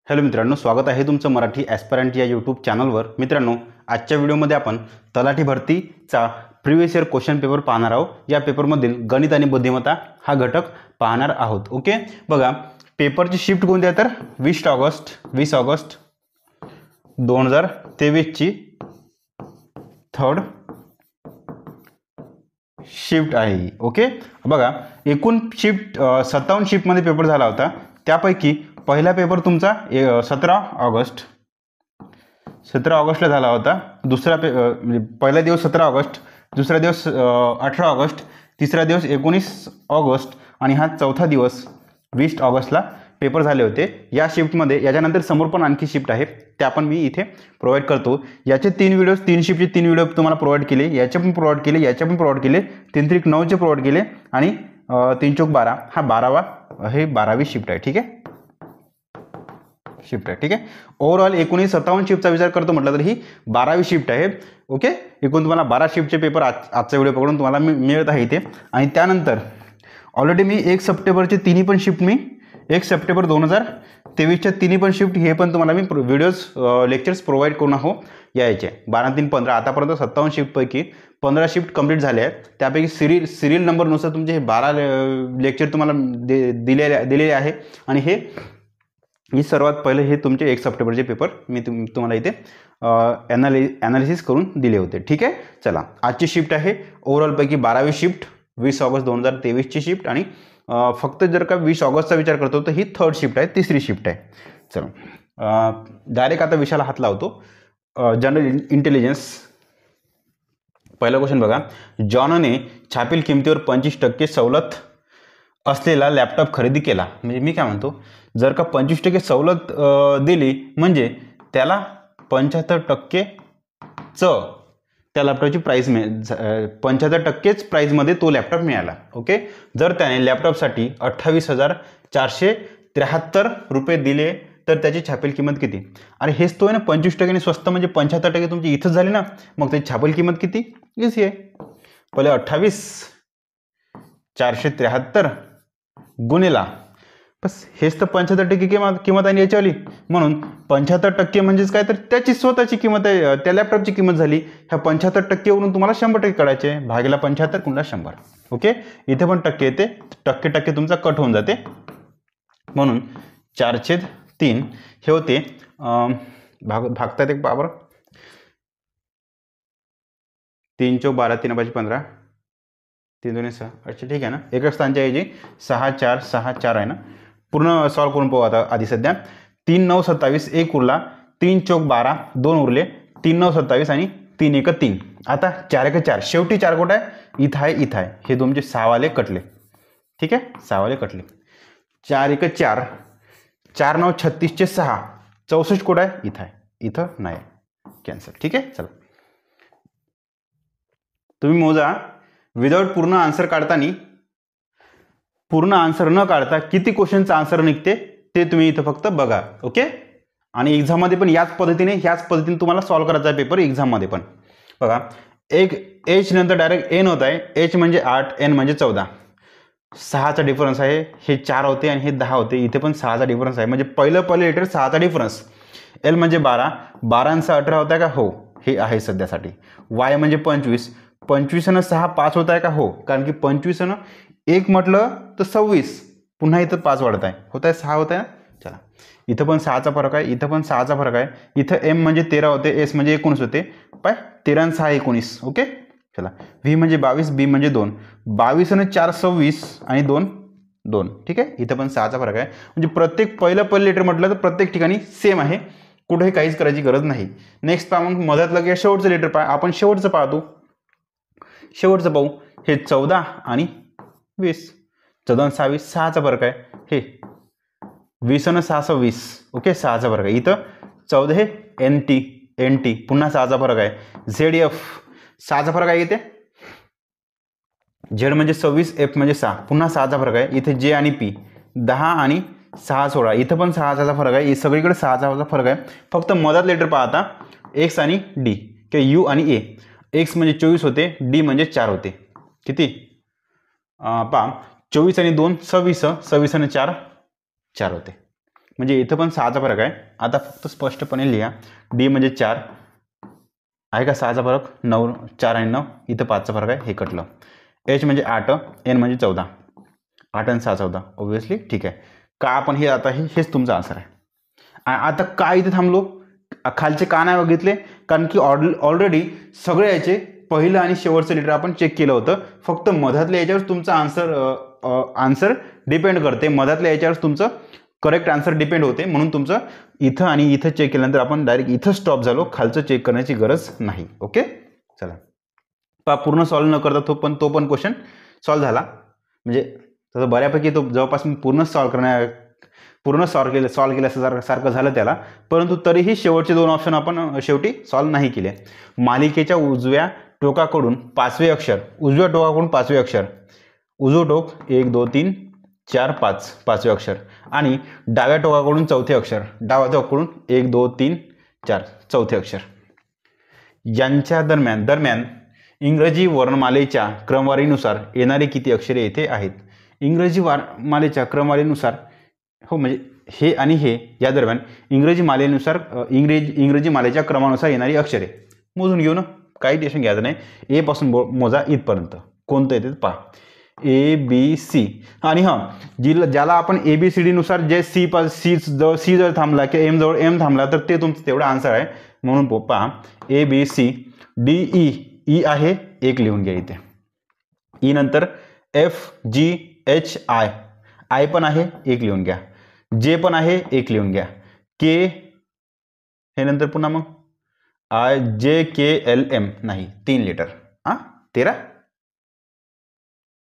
Hello मित्रांनो, स्वागत आहे तुमचं मराठी ॲस्पिरंट या यूट्यूब चॅनलवर. मित्रांनो, आजच्या व्हिडिओमध्ये आपण तलाठी भरतीचा प्रिव्हियस इयर क्वेश्चन पेपर पाहणार आहोत. या पेपरमधील गणित आणि बुद्धिमत्ता हा घटक पाहणार आहोत. ओके, बघा पेपरची शिफ्ट कोणती आहे तर 20 ऑगस्ट 2023ची थर्ड शिफ्ट आहे. ओके, बघा एकूण शिफ्ट 57 शिफ्टमध्ये पेपर झाला होता. त्यापैकी पहिला पेपर तुमचा 17 ऑगस्टला झाला होता. दुसरा पहिला दिवस 17 ऑगस्ट, दुसरा दिवस 18 ऑगस्ट, तिसरा दिवस 19 ऑगस्ट आणि हा चौथा दिवस 20 ऑगस्टला पेपर झाले होते. या शिफ्टमध्ये याच्यानंतर समोर पण आणखी शिफ्ट आहे, त्या पण मी इथे प्रोव्हाइड करतो. याचे 3 व्हिडिओज, 3 शिफ्टचे 3 व्हिडिओ तुम्हाला प्रोव्हाइड केले, याचे पण प्रोव्हाइड केले, याचे पण प्रोव्हाइड केले, 3 त्रिक 9चे प्रोव्हाइड केले आणि 3 चौक 12 हा 12वी शिफ्ट आहे. ठीक आहे, शिफ्ट आहे. ठीक आहे, ओव्हरऑल 57 शिफ्टचा विचार करतो म्हटलं तर ही 12वी शिफ्ट आहे. ओके, एकूण तुम्हाला 12 शिफ्टचे पेपर आजचा व्हिडिओ पकडून तुम्हाला मिळत आहे इथे. आणि त्यानंतर ऑलरेडी मी 1 सप्टेंबरचे तिन्ही पण शिफ्ट, मी 1 सप्टेंबर 2023च्या तिन्ही पण शिफ्ट हे पण तुम्हाला मी व्हिडिओज लेक्चर्स प्रोव्हाइड करून यायचे. 12 3 15 आतापर्यंत 57 शिफ्टपैकी 15 शिफ्ट कंप्लीट झाले आहेत. त्यापैकी सिरियल नंबरनुसार तुमचे हे 12 लेक्चर तुम्हाला दिलेले आहे. आणि ही सर्वात पहिले हे तुमचे 1 सप्टेंबरचे पेपर मी तुम्हाला इथे ॲनालिसिस करून दिले होते. ठीक आहे, चला आजची शिफ्ट आहे ओव्हरऑलपैकी 12वी शिफ्ट, 20 ऑगस्ट 2023ची शिफ्ट. आणि फक्त जर का 20 ऑगस्टचा विचार करतो तर ही थर्ड शिफ्ट आहे, तिसरी शिफ्ट आहे. चला डायरेक्ट आता विषयाला हात लावतो. General intelligence. पहिला क्वेश्चन बघा, जॉनने छापील किमतीवर 25% सवलत असलेला लॅपटॉप खरेदी केला. म्हणजे मी काय म्हणतो, जर का 25% सवलत दिली म्हणजे त्याला 75%च त्या लॅपटॉपची प्राईस 75%च प्राईजमध्ये तो लॅपटॉप मिळाला. ओके, जर त्याने लॅपटॉपसाठी 28,473 रुपये दिले तर त्याची छापील किंमत किती? अरे हेच तो आहे ना, 25% स्वस्त म्हणजे 75% तुमची इथंच झाली ना, मग त्याची छापील किंमत किती? इझी आहे. पहिले 28,473 गुणिला बस, हेच तर 75% किंमत आहे याच्यावाली. म्हणून 75% म्हणजेच काय तर त्याची स्वतःची किंमत आहे, त्या लॅपटॉपची किंमत झाली. ह्या 75%वरून तुम्हाला 100% काढायचे, भागीला 75 गुणिला 100. ओके, इथे पण टक्के येते, टक्के तुमचा कट होऊन जाते. म्हणून 4/3 हे होते. भागतात एक बाबर, 3 चौक 12, 3 5 15, 3 2 6. अच्छा ठीक आहे ना, एकच स्थानच्या ऐवजी 6 4 6 4 आहे ना. पूर्ण सॉल्व करून पाहू आता. आधी सध्या 3 9 27 1 उरला, 3 चौक 12 2 उरले, 3 9 27 आणि 3 1 3. आता 4 1 4, शेवटी 4 कोट आहे, इथं आहे इथं आहे, हे तुमचे 6 वाले कटले. ठीक आहे, 6 वाले कटले. 4 1 4, 4 9 36चे 6, 64 कोट आहे, इथं आहे, इथं नाही, कॅन्सल. ठीक आहे, चला तुम्ही मोजा. विदाउट पूर्ण आन्सर काढताना, पूर्ण आन्सर न काढता किती क्वेश्चनचं आन्सर निघते ते तुम्ही इथं फक्त बघा. ओके, आणि एक्झाममध्ये पण ह्याच पद्धतीने तुम्हाला सॉल्व करायचा आहे पेपर. एक्झाममध्ये पण बघा, एक एच नंतर डायरेक्ट एन होत आहे. एच म्हणजे 8, एन म्हणजे 14, 6चा डिफरन्स आहे. हे 4 होते आणि हे 10 होते, इथे पण 6चा डिफरन्स आहे. म्हणजे पहिलं लेटर 6चा डिफरन्स. एल म्हणजे 12, 12 आणि 6 18 होत आहे का? हो, हे आहे सध्यासाठी. वाय म्हणजे 25, 25 आणि 6 5 होत आहे का? हो, कारण की 25 आणि 1 म्हटलं तर 26, पुन्हा इथं 5 वाढत आहे, होत आहे 6 होत आहे. चला इथं पण 6चा फरक आहे, इथं पण 6चा फरक आहे. इथं एम म्हणजे 13 होते, एस म्हणजे 19 होते. पाय 13 आणि 6 19. ओके, चला व्ही म्हणजे 22, बी म्हणजे 2, 22 आणि 4 26 आणि 2 2. ठीक आहे, इथं पण 6चा फरक आहे. म्हणजे प्रत्येक पहिलं लेटर म्हटलं तर प्रत्येक ठिकाणी सेम आहे, कुठेही काहीच करायची गरज नाही. नेक्स्ट पहा, मग मधातलं किंवा शेवटचं लेटर पहा. आपण शेवटचं पाहतो, शेवटचं पाहू. हे 14 आणि 20, 14 आणि 6 20, 6चा फरक आहे. हे 20 आणि 6 26. ओके, 6चा फरक आहे. इथं 14 हे एन टी पुन्हा 6चा फरक आहे. झेड एफ 6चा फरक आहे. इथे झेड म्हणजे 26, एफ म्हणजे 6, पुन्हा 6चा फरक आहे. इथे जे आणि पी 10 आणि 6 16, इथं पण 6चा फरक आहे. सगळीकडे 6चा फरक आहे. फक्त मधात लेटर पाहता, एक्स आणि डी किंवा यू आणि ए. एक्स म्हणजे 24 होते, डी म्हणजे 4 होते. किती पहा, 24 आणि 2 26, 26 आणि 4 4 होते. म्हणजे इथं पण 6चा फरक आहे. आता फक्त स्पष्टपणे लिहा. डी म्हणजे 4 आहे का 6चा फरक, 9 4 आणि 9 इथं 5चा फरक आहे, हे कटलं. एच म्हणजे 8, एन म्हणजे 14, 8 आणि 6 14 ऑब्व्हियसली ठीक आहे. का आपण हे आता हेच तुमचा आन्सर आहे. आता का इथे थांबलो, खालचे का नाही बघितले, कारण की ऑलरेडी सगळे याचे पहिलं आणि शेवटचं लिटर आपण चेक केलं होतं. फक्त मधातल्या याच्यावर तुमचा आन्सर डिपेंड करते, मधातल्या याच्यावर तुमचं करेक्ट आन्सर डिपेंड होते. म्हणून तुमचं इथं आणि इथं चेक केल्यानंतर आपण डायरेक्ट इथं स्टॉप झालो, खालचं चेक करण्याची गरज नाही. ओके चला, पूर्ण सॉल्व्ह न करता तो पण क्वेश्चन सॉल्व्ह झाला. म्हणजे तसं बऱ्यापैकी तो जवळपास मी पूर्ण सॉल्व्ह केल्यासारखं झालं त्याला. परंतु तरीही शेवटचे 2 ऑप्शन आपण शेवटी सॉल्व्ह नाही केले. मालिकेच्या उजव्या टोकाकडून 5वे अक्षर, उजव्या टोकाकडून 5वे अक्षर, उजवं टोक 1 2 3 4 5 5वे अक्षर, आणि डाव्या टोकाकडून 4थे अक्षर, डाव्या टोकाकडून 1 2 3 4 4थे अक्षर, यांच्या दरम्यान इंग्रजी वर्णमालेच्या क्रमवारीनुसार येणारे किती अक्षरे येथे आहेत. इंग्रजी मालेच्या क्रमवारीनुसार, हो म्हणजे हे आणि हे या दरम्यान इंग्रजी मालेच्या क्रमानुसार येणारी अक्षरे मोजून घेऊ ना, काही टेन्शन घ्यायचं नाही. ए पासून मोजा इथपर्यंत कोणतं येते पहा. ए बी सी, आणि ज्याला आपण ABCD नुसार जे सी जवळ थांबला किंवा एम जवळ एम थांबला तर ते तुमचं तेवढा आन्सर आहे. म्हणून पहा ABC D E, ई आहे 1 लिहून घ्या इथे. ई नंतर FG H I पण आहे 1 लिहून घ्या. जे पण आहे 1 लिहून घ्या. के हे नंतर पुन्हा मग JKLM नाही 3 लिटर. 13,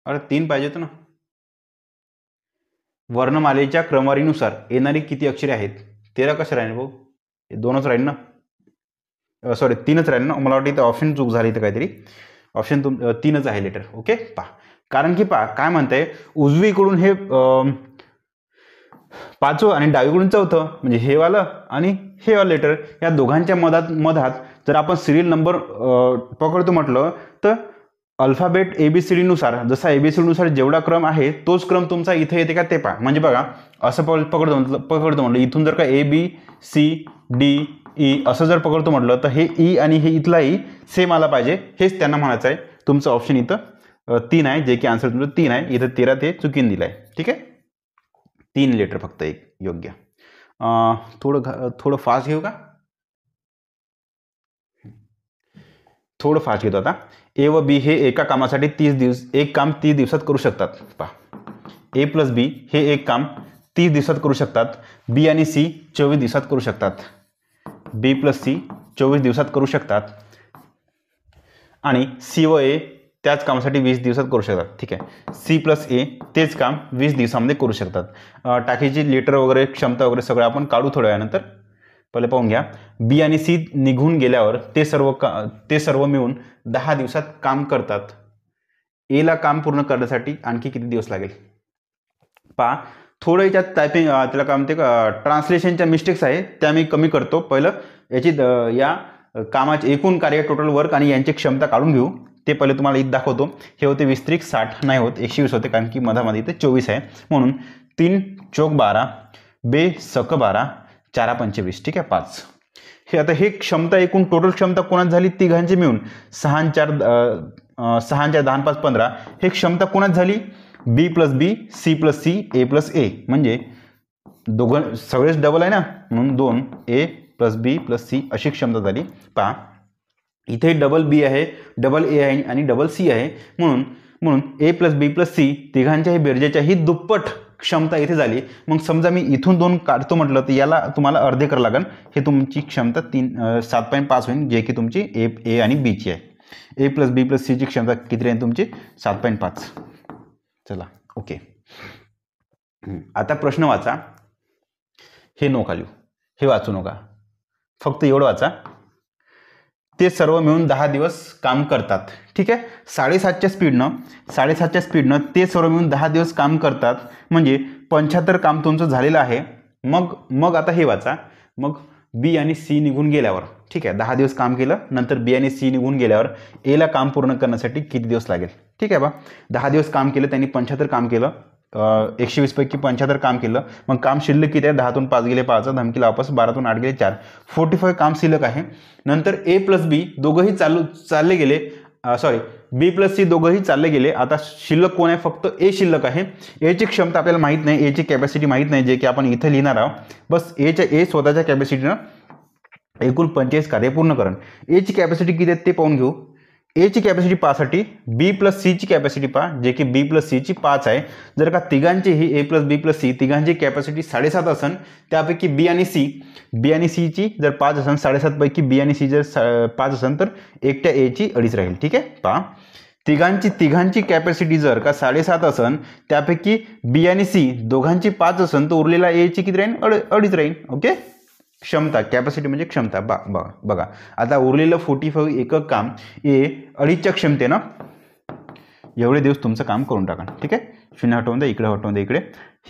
अरे 3 पाहिजे होतं ना. वर्णमालेच्या क्रमवारीनुसार येणारी किती अक्षरे आहेत. 13 कसे राहील भाऊ, 2च राहील ना, सॉरी 3च राहील ना. मला वाटतं इथं ऑप्शन चूक झाली, इथं काहीतरी ऑप्शन 3च आहे लिटर. ओके पहा, कारण की पहा काय म्हणताय, उजवीकडून हे 5वं आणि डावीकडून 4थं म्हणजे हे वालं आणि हे वालं लेटर, या दोघांच्या मधात जर आपण सिरियल नंबर पकडतो म्हटलं तर अल्फाबेट ABCD नुसार, जसा ABCD नुसार जेवढा क्रम आहे तोच क्रम तुमचा इथे येते का ते पहा. म्हणजे बघा असं पकडतो म्हटलं इथून जर का ABCD E असं जर पकडतो म्हटलं तर हे ई आणि हे इथला ई सेम आला पाहिजे, हेच त्यांना म्हणायचं आहे. तुमचं ऑप्शन इथं 3 आहे, जे की आन्सर तुमचं 3 आहे. इथं 13 ते चुकीन दिलं आहे. ठीक आहे, 3 लिटर फक्त एक योग्य. थोडं फास्ट घेऊ का, थोडं फास्ट घेतो आता. ए व बी हे एका कामासाठी एक काम 30 दिवसात करू शकतात. पहा A + B हे एक काम 30 दिवसात करू शकतात. बी आणि C 24 दिवसात करू शकतात. B + C 24 दिवसात करू शकतात. आणि C व A त्याच कामासाठी 20 दिवसात करू शकतात. ठीक आहे, C + A तेच काम 20 दिवसामध्ये करू शकतात. टाकीची लिटर वगैरे क्षमता वगैरे सगळं आपण काढू थोड्या वेळानंतर. पहिले पाहून घ्या. बी आणि C निघून गेल्यावर ते सर्व मिळून 10 दिवसात काम करतात. एला काम पूर्ण करण्यासाठी आणखी किती दिवस लागेल. पहा थोडं याच्यात टायपिंग त्याला काय म्हणते ट्रान्सलेशनच्या मिस्टेक्स आहे, त्या मी कमी करतो. पहिलं याची या कामाचे एकूण कार्य टोटल वर्क आणि यांची क्षमता काढून घेऊ. ते पहिले तुम्हाला इथं दाखवतो. हे होते 20 × 60 नाही होत, 120 होते, कारण की मधामध्ये इथे 24 आहे. म्हणून 3 × 12 2 × 12 4 × 25. ठीक आहे 5. हे आता हे क्षमता एकूण टोटल क्षमता कोणाच झाली, तिघांची मिळून 6 × 4 10 × 5 15. हे क्षमता कोणाच झाली, B + B C + C A + A, म्हणजे दोघं सगळेच डबल आहे ना, म्हणून 2 A + B + C अशी क्षमता झाली. पहा इथे डबल B आहे, डबल A आहे आणि डबल C आहे. म्हणून A + B + C तिघांच्याही बेरजेच्याही दुप्पट क्षमता इथे झाली. मग समजा मी इथून 2 काढतो म्हटलं तर याला तुम्हाला अर्धे करावं लागेल. हे तुमची क्षमता 7.5 होईल, जे की तुमची A आणि B ची आहे. A + B + C ची क्षमता किती राहील तुमची 7.5. चला ओके. आता प्रश्न वाचा. हे नका लिहू, हे वाचू नका, फक्त एवढं वाचा. ते सर्व मिळून 10 दिवस काम करतात. ठीक आहे, 7.5च्या स्पीडनं ते सर्व मिळून 10 दिवस काम करतात, म्हणजे 75 काम तुमचं झालेलं आहे. मग आता हे वाचा. मग बी आणि सी निघून गेल्यावर, ठीक आहे 10 दिवस काम केलं, नंतर बी आणि सी निघून गेल्यावर एला काम पूर्ण करण्यासाठी किती दिवस लागेल. ठीक आहे बा, 10 दिवस काम केलं त्यांनी, 75 काम केलं, 120 पैकी 75 काम केलं, मग काम शिल्लक किती आहे? 10तून 5 गेले 5, धमकीला वापस 12तून 8 गेले 4, 45 काम शिल्लक आहे. नंतर ए प्लस बी दोघंही चालले गेले, सॉरी बी प्लस सी दोघंही चालले गेले. आता शिल्लक कोण आहे? फक्त ए शिल्लक आहे. एची क्षमता आपल्याला माहीत नाही, एची कॅपॅसिटी माहीत नाही, जे की आपण इथे लिहिणार आहोत. बस ए स्वतःच्या कॅपॅसिटीनं एकूण 45 कार्य पूर्ण करण. एची कॅपॅसिटी किती आहे ते पाहून घेऊ. एची कॅपॅसिटी पाहण्यासाठी बी प्लस सीची कॅपॅसिटी पहा, जे की बी प्लस सीची 5 आहे. जर का तिघांचीही ए प्लस बी प्लस सी तिघांची कॅपॅसिटी 7.5 असेल, त्यापैकी बी आणि सीची जर 5 असेल, 7.5 पैकी बी आणि सी जर 5 असेल तर एकट्या एची 2.5 राहील. ठीक आहे, पहा तिघांची कॅपॅसिटी जर का 7.5 असेल, त्यापैकी बी आणि सी दोघांची 5 असेल तर उरलेला एची किती राहील? 2.5 राहील. ओके, क्षमता, कॅपॅसिटी म्हणजे क्षमता. बघा आता उरलेलं 45 एकक काम ए 2.5च्या क्षमतेनं एवढे दिवस तुमचं काम करून टाका. ठीक आहे, 0 हटवून द्या, इकडे हटवून द्या, इकडे.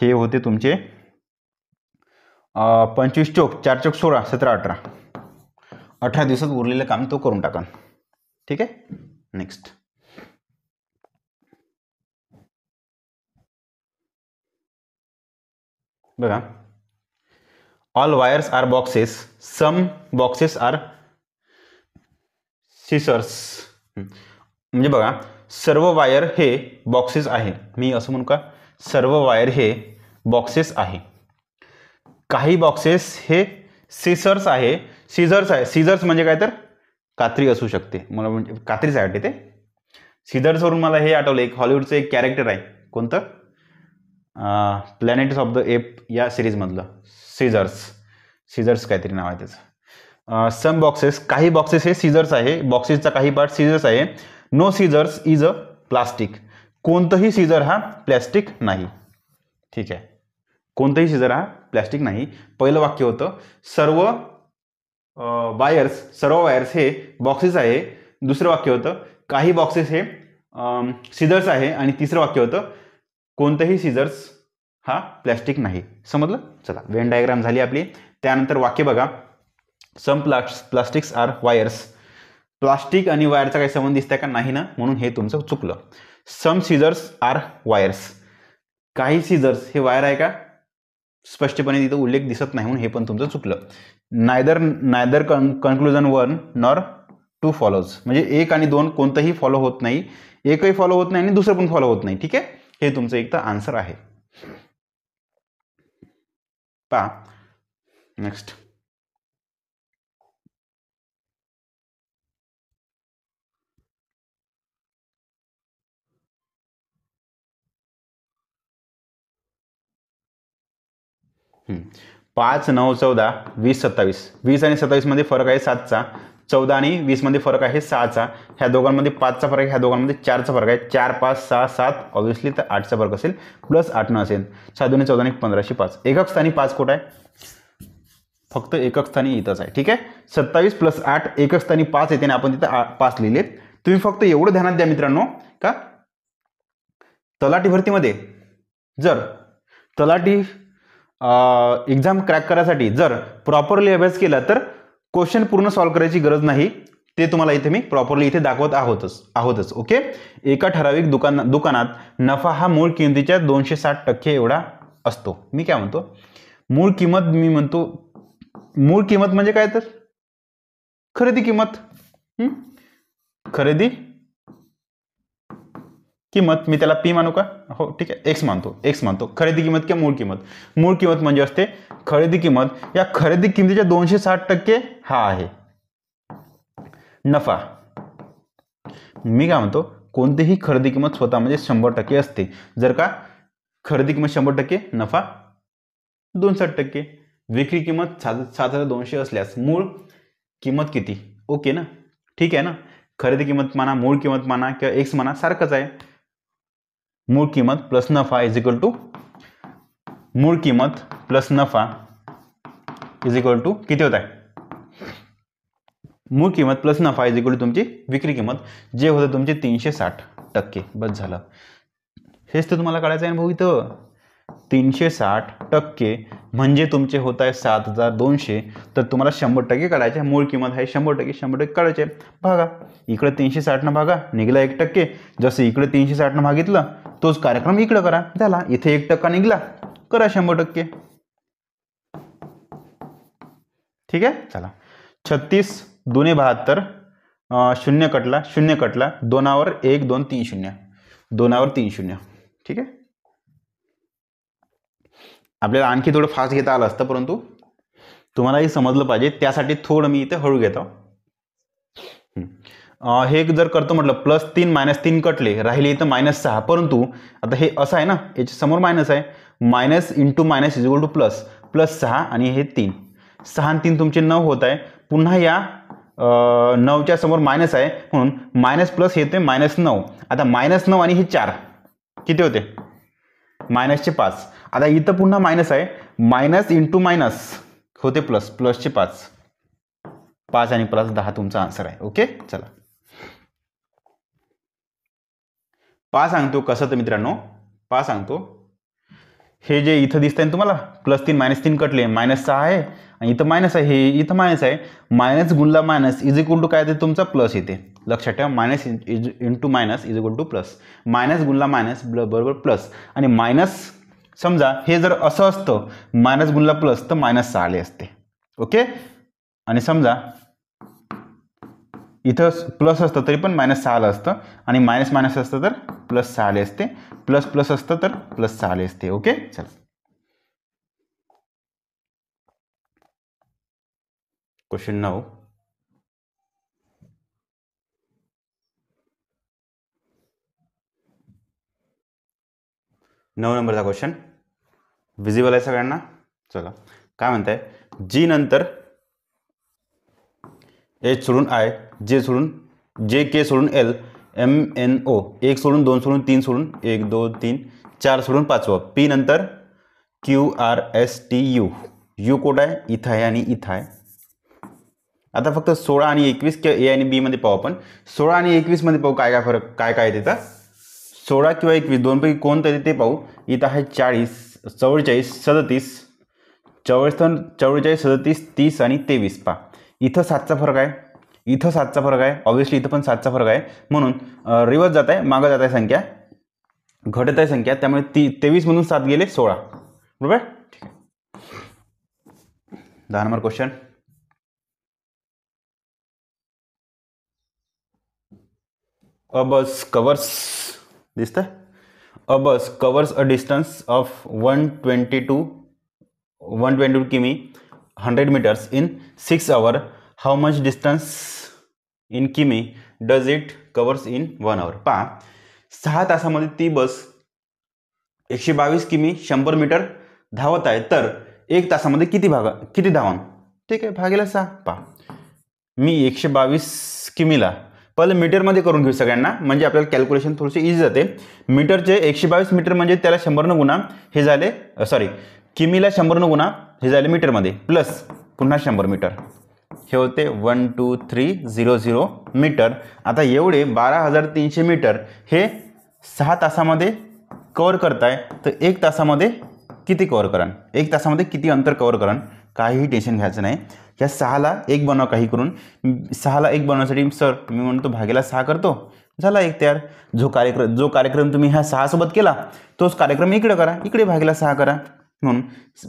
हे होते तुमचे 25 चोक 4 चोक 16 17 18 18 दिवसात उरलेलं काम तो करून टाका. ठीक आहे, नेक्स्ट बघा. All wires are boxes, some boxes are scissors. म्हणजे बघा सर्व वायर हे बॉक्सेस आहे. मी असं म्हणू का? सर्व वायर हे बॉक्सेस आहे. काही बॉक्सेस हे सिसर्स आहे. सिझर्स म्हणजे काय तर कात्री असू शकते. मला म्हणजे कात्रीच आहे ते. सिझर्सवरून मला हे आठवलं, एक हॉलिवूडचं एक कॅरेक्टर आहे. कोणतं? प्लॅनेट्स ऑफ द एप या सिरीजमधलं सिझर्स काहीतरी नाव आहे त्याचं. सम बॉक्सेस, काही बॉक्सेस हे सिझर्स आहे. बॉक्सेसचा काही पार्ट सिझर्स आहे. No scissors is a plastic. कोणतंही सिझर हा प्लॅस्टिक नाही. ठीक आहे, कोणतंही सिझर हा प्लॅस्टिक नाही. पहिलं वाक्य होतं सर्व वायर्स हे बॉक्सेस आहे. दुसरं वाक्य होतं काही बॉक्सेस हे सिझर्स आहे. आणि तिसरं वाक्य होतं कोणतंही सिझर्स हा प्लॅस्टिक नाही. समजलं? चला, वेन डायग्राम झाली आपली. त्यानंतर वाक्य बघा. सम प्लास्टिक्स आर वायर्स. प्लास्टिक आणि वायरचा काही संबंध दिसतंय का? नाही ना, म्हणून हे तुमचं चुकलं. सम सिझर्स आर वायर्स. काही सिझर्स हे वायर आहे का? स्पष्टपणे तिथं उल्लेख दिसत नाही, म्हणून हे पण तुमचं चुकलं. Neither conclusion 1 nor 2 follows. म्हणजे 1 आणि 2 कोणतंही फॉलो होत नाही. एकही फॉलो होत नाही आणि दुसरं पण फॉलो होत नाही. ठीक आहे, हे तुमचं एक तर आन्सर आहे. पहा नेक्स्ट. हं. 5 9 14 20 27. 20 आणि 27 मध्ये फरक आहे 7चा. 14 आणि 20 मध्ये फरक आहे 6चा. ह्या दोघांमध्ये 5चा फरक आहे, ह्या दोघांमध्ये 4चा फरक आहे. 4 5 6 7 ऑब्व्हियसली तर 8चा फरक असेल, प्लस 8 न असेल. 7 2 14 15 5. एकक स्थानी 5 कुठं आहे? फक्त एकक स्थानी इथंच आहे. ठीक आहे, 27 प्लस 8 एकक स्थानी 5 येते आणि आपण तिथं 5 लिहिले. तुम्ही फक्त एवढं ध्यानात द्या मित्रांनो का तलाठी भरतीमध्ये जर तलाठी एक्झाम क्रॅक करायसाठी जर प्रॉपरली अभ्यास केला तर क्वेश्चन पूर्ण सॉल्व्ह करायची गरज नाही. ते तुम्हाला इथे मी प्रॉपरली इथे दाखवत आहोतच. ओके, एका ठराविक दुकानात नफा हा मूळ किमतीच्या 260% एवढा असतो. मी काय म्हणतो? मूळ किंमत म्हणजे काय तर खरेदी किंमत. खरेदी किंमत मी त्याला पी मानू का? हो ठीक आहे, एक्स मानतो. खरेदी किंमत किंवा मूळ किंमत. मूळ किंमत म्हणजे असते खरेदी किंमत. या खरेदी किंमतीच्या 260% हा आहे नफा. मी काय म्हणतो? कोणतीही खरेदी किंमत स्वतःमध्ये 100% असते. जर का खरेदी किंमत 100%, नफा 62%. विक्री किंमत 7200 असल्यास मूळ किंमत किती? ओके ना, ठीक आहे ना. खरेदी किंमत माना, मूळ किंमत माना किंवा एक्स माना, सारखंच आहे. मूळ किंमत प्लस नफा इज इक्वल टू मूळ किंमत प्लस नफा इज इक्वल टू किती होत आहे? मूळ किंमत प्लस नफा इज इक्वल टू तुमची विक्री किंमत, जे होतं तुमचे 360%. बस झालं. हेच तर तुम्हाला काढायचं आहे भाऊ इथं. 360% म्हणजे तुमचे होत आहे 7200. तर तुम्हाला 100% काढायचे. मूळ किंमत आहे 100% काढायचे. बघा इकडे 360 भागा, निघाला 1%. जसं इकडे 360 भागितलं तोच कार्यक्रम इकडे करा. झाला, इथे 1% निघाला, करा 100%. ठीक आहे. चला, 36 2 72, 0 कटला, 0 कटला, 2वर 1 2 3 0, 2वर 3 0. ठीक आहे. आपल्याला आणखी थोडं फास्ट घेता आलं असतं, परंतु तुम्हालाही समजलं पाहिजे त्यासाठी थोडं मी इथे हळू घेतो. हे जर करतो म्हटलं +3 -3 कटले, राहिले इथं -6. परंतु आता हे असं आहे ना, याच्या समोर मायनस आहे. Minus into minus is equal to plus. +6 आणि हे 3. 6 आणि 3 तुमचे 9 होत आहे. पुन्हा या 9च्या समोर मायनस आहे, म्हणून मायनस प्लस येते -9. आता -9 आणि हे 4 किती होते? -चे 5. आता इथं पुन्हा मायनस आहे. मायनस इंटू मायनस होते प्लस, +चे 5. 5 आणि +10 तुमचा आन्सर आहे. ओके. चला, पहा सांगतो कसं. तर मित्रांनो पहा सांगतो, हे जे इथं दिसतंय ना तुम्हाला, +3 -3 कटले, -6 आहे आणि इथं मायनस आहे, हे इथं मायनस आहे. मायनस गुणला मायनस इज इक्वल टू काय येते? तुमचा प्लस येते. लक्षात ठेवा, minus into minus is equal to plus. Minus गुणला मायनस बरोबर प्लस. आणि मायनस समजा हे जर असं असतं, मायनस गुणला प्लस, तर -6 आले असते. ओके. आणि समजा इथं प्लस असतं तरी पण -6 आलं असतं, आणि मायनस मायनस असतं तर +6 आले असते, प्लस प्लस असतं तर +6 आले असते. ओके. चला, क्वेश्चन 9. नंबरचा क्वेश्चन विजिबल आहे सगळ्यांना? चला, काय म्हणताय? जी नंतर H सोडून I, J सोडून J, K सोडून L, M N O, 1 सोडून 2 सोडून 3 सोडून 1 2 3 4 सोडून 5वा, P नंतर Q R S T U. U code आहे, इथं आहे आणि इथं आहे. आता फक्त 16 आणि 21 किंवा A आणि B मध्ये पाहू आपण. 16 आणि 21 मध्ये पाहू काय फरक, काय येतं. 16 किंवा 21 दोनपैकी कोणतं येते ते पाहू. इथं आहे 40 44 37, 44 37 30 आणि 23. पहा, इथं 7चा फरक आहे, इथं 7चा फरक आहे. ऑब्व्हियसली इथं पण 7चा फरक आहे, म्हणून रिवर्स जात आहे, मागं जात आहे संख्या, घटत आहे संख्या. त्यामुळे 23 मधून 7 गेले 16. बरोबर. ठीक आहे. 10 number question. A bus covers, दिसतंय? A bus covers a distance of 122 km 100 meters in 6 hours. How much distance in km does it covers in 1 hour? पहा, 6 तासामध्ये ती बस 122 किमी 100 मीटर धावत आहे, तर 1 तासामध्ये किती धावन? ठीक आहे, भागेला 6. पहा, मी 122 किमीला पहिले मीटरमध्ये करून घेऊ सगळ्यांना, म्हणजे आपल्याला कॅल्क्युलेशन थोडीशी इझी जाते. मीटरचे 122 मीटर म्हणजे त्याला 100 न गुणा, हे झाले किमीला 100 न गुणा, हे झाले मीटरमध्ये, प्लस पुन्हा 100 मीटर, हे होते 12300 मीटर. आता एवढे 12300 मीटर हे 6 तासामध्ये कव्हर करताय, तर 1 तासामध्ये किती कव्हर कराल? 1 तासामध्ये किती अंतर कव्हर कराल? काहीही टेन्शन घ्यायचं नाही. या 6ला 1 बनवा, काही करून 6ला 1 बनवण्यासाठी सर मी म्हणतो भागेला 6 करतो, झाला 1 तयार. जो कार्यक्रम तुम्ही ह्या 6 सोबत केला, तोच कार्यक्रम इकडे करा, इकडे भागेला 6 करा. म्हणून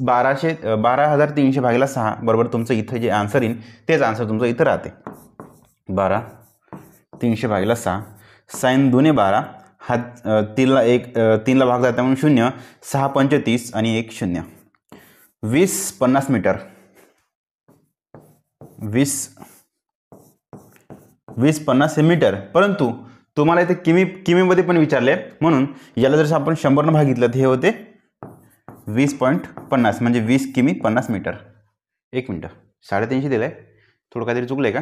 12300 भागेला 6 बरोबर तुमचं इथं जे आन्सर येईल तेच आन्सर तुमचं इथं राहते. 12300 भागेला 6, साइन 2 12, हा 3ला भाग जाता म्हणून 0, 6 35 आणि 1 0. 20 50 मीटर, 20 50 मीटर. परंतु तुम्हाला इथे किमीमध्ये पण विचारले, म्हणून याला जर आपण 100 न भागितलं तर हे होते 20.50, म्हणजे 20 किमी 50 मीटर. 1 मिनटं, 350 दिलं आहे, थोडं काहीतरी चुकलं आहे का?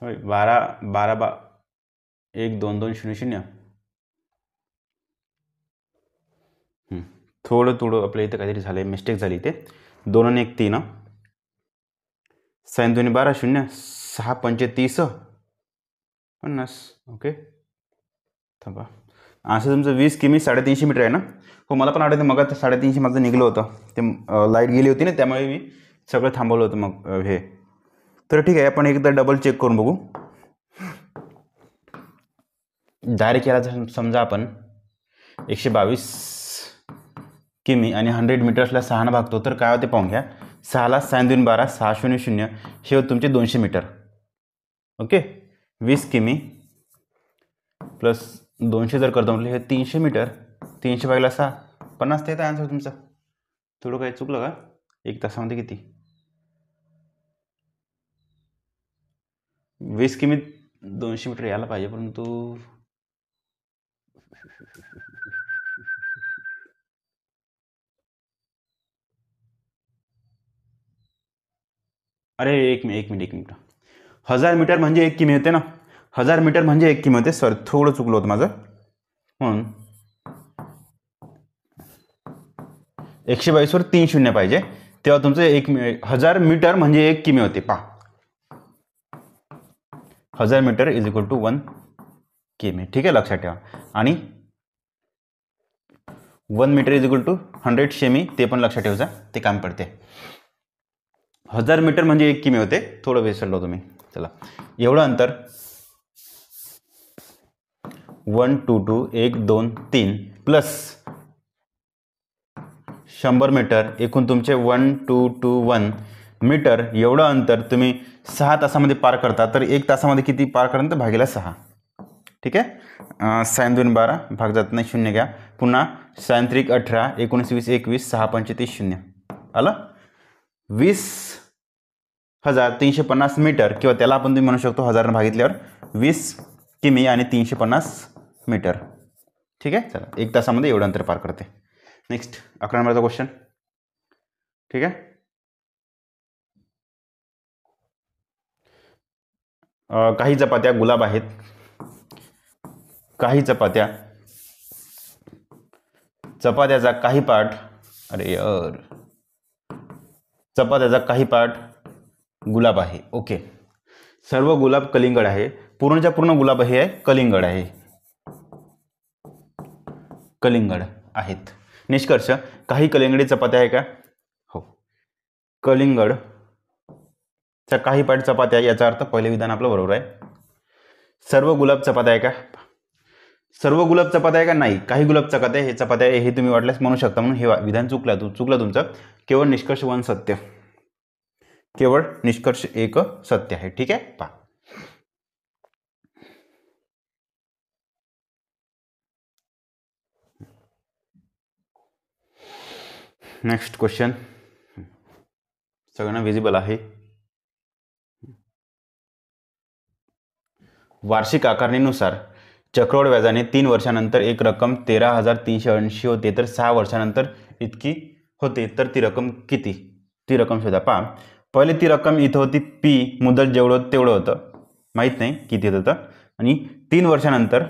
होय, 12 1 2 2 0 0. थोडं आपल्या इथं काहीतरी झालं आहे, मिस्टेक झाली इथे. 2 आणि 1 3, साइन 2 12 0, 6 35 50. ओके, थांबा. असं तुमचं 20 किमी 350 मीटर आहे ना? हो, मला पण आठवतं मग 350 माझं निघलं होतं, ते लाईट गेली होती ना, त्यामुळे मी सगळं थांबवलं होतं. मग हे तर ठीक आहे, आपण एकदा डबल चेक करून बघू. डायरेक्ट याला समजा आपण 122 किमी आणि 100 मीटर्सला 6 भागतो, तर काय होते पाहून घ्या. 6ला 6 2 12, 6 0 0, हे होते तुमचे 200 मीटर. ओके, 20 किमी प्लस 200 जर करतो म्हटलं हे 300 मीटर. 300 भागला 6, 50 ते येतं आन्सर तुमचा. थोडं काही चुकलं का? 1 तासामध्ये किती? 20 किमी 200 मीटर यायला पाहिजे, परंतु अरे एक मिनिट. 1000 मीटर म्हणजे 1 किमी होते ना. 1000 मीटर म्हणजे 1 किमी होते. सॉरी, थोडं चुकलं होतं माझं. म्हणून 122 वर 3 शून्य पाहिजे, तेव्हा तुमचं 1000 मीटर म्हणजे 1 किमी होते. पहा, 1000 मीटर इज इक्वल टू 1 किमी. ठीक आहे, लक्षात ठेवा. आणि 1 meter is equal to 100 cm, ते पण लक्षात ठेवायचं, ते काम पडते. 1000 मीटर म्हणजे 1 किमी होते, थोडं विसरलो तुम्ही. चला, एवढं अंतर 1 2 2 1 2 3 प्लस 100 मीटर, एकूण तुमचे 1 2 2 1 मीटर. एवढं अंतर तुम्ही 6 तासामध्ये पार करता, तर 1 तासामध्ये किती पार करता? तर भागीला 6. ठीक आहे, 6 2 12, भाग जात नाही, 0 घ्या. पुन्हा 6 3 18, 19 20 21, 6 35 0 आलं. 20,350 मीटर, किंवा त्याला आपण तुम्ही म्हणू शकतो 1000 भागितल्यावर 20 किमी आणि 350 मीटर. ठीक आहे, चला, 1 तासामध्ये एवढं अंतर पार करते. नेक्स्ट 11 नंबरचा क्वेश्चन. ठीक आहे, काही चपात्या गुलाब आहेत. काही चपात्याचा काही पार्ट, चपात्याचा काही पार्ट गुलाब आहे. ओके, सर्व गुलाब कलिंगड आहे. पूर्णच्या पूर्ण गुलाब हे आहे कलिंगड आहे. कलिंगड आहेत. निष्कर्ष, काही कलिंगडी चपात्या आहे का? हो, कलिंगडच्या काही पार्ट चपात्या, याचा अर्थ पहिले विधान आपलं बरोबर आहे. सर्व गुलाब चपात्या आहे का? सर्व गुलाब चपात्या आहे का? नाही, काही गुलाब चपात्या हे चपात्या हे तुम्ही वाटल्यास म्हणू शकता. म्हणून हे विधान चुकलं तुमचं. केवळ निष्कर्ष 1 सत्य, केवळ निष्कर्ष 1 सत्य आहे. ठीक आहे, पहा. नेक्स्ट क्वेश्चन सगळ्यांना विजिबल आहे. वार्षिक आकारणीनुसार चक्रवाढ व्याजाने 3 वर्षानंतर एक रक्कम 13,380 होते, तर 6 वर्षानंतर इतकी होते, तर ती रक्कम किती? ती रक्कम शोधा. पहा, पहिले ती रक्कम इथं होती. पी मुदल जेवढं होतं तेवढं होतं, माहीत नाही किती होतं. आणि 3 वर्षानंतर,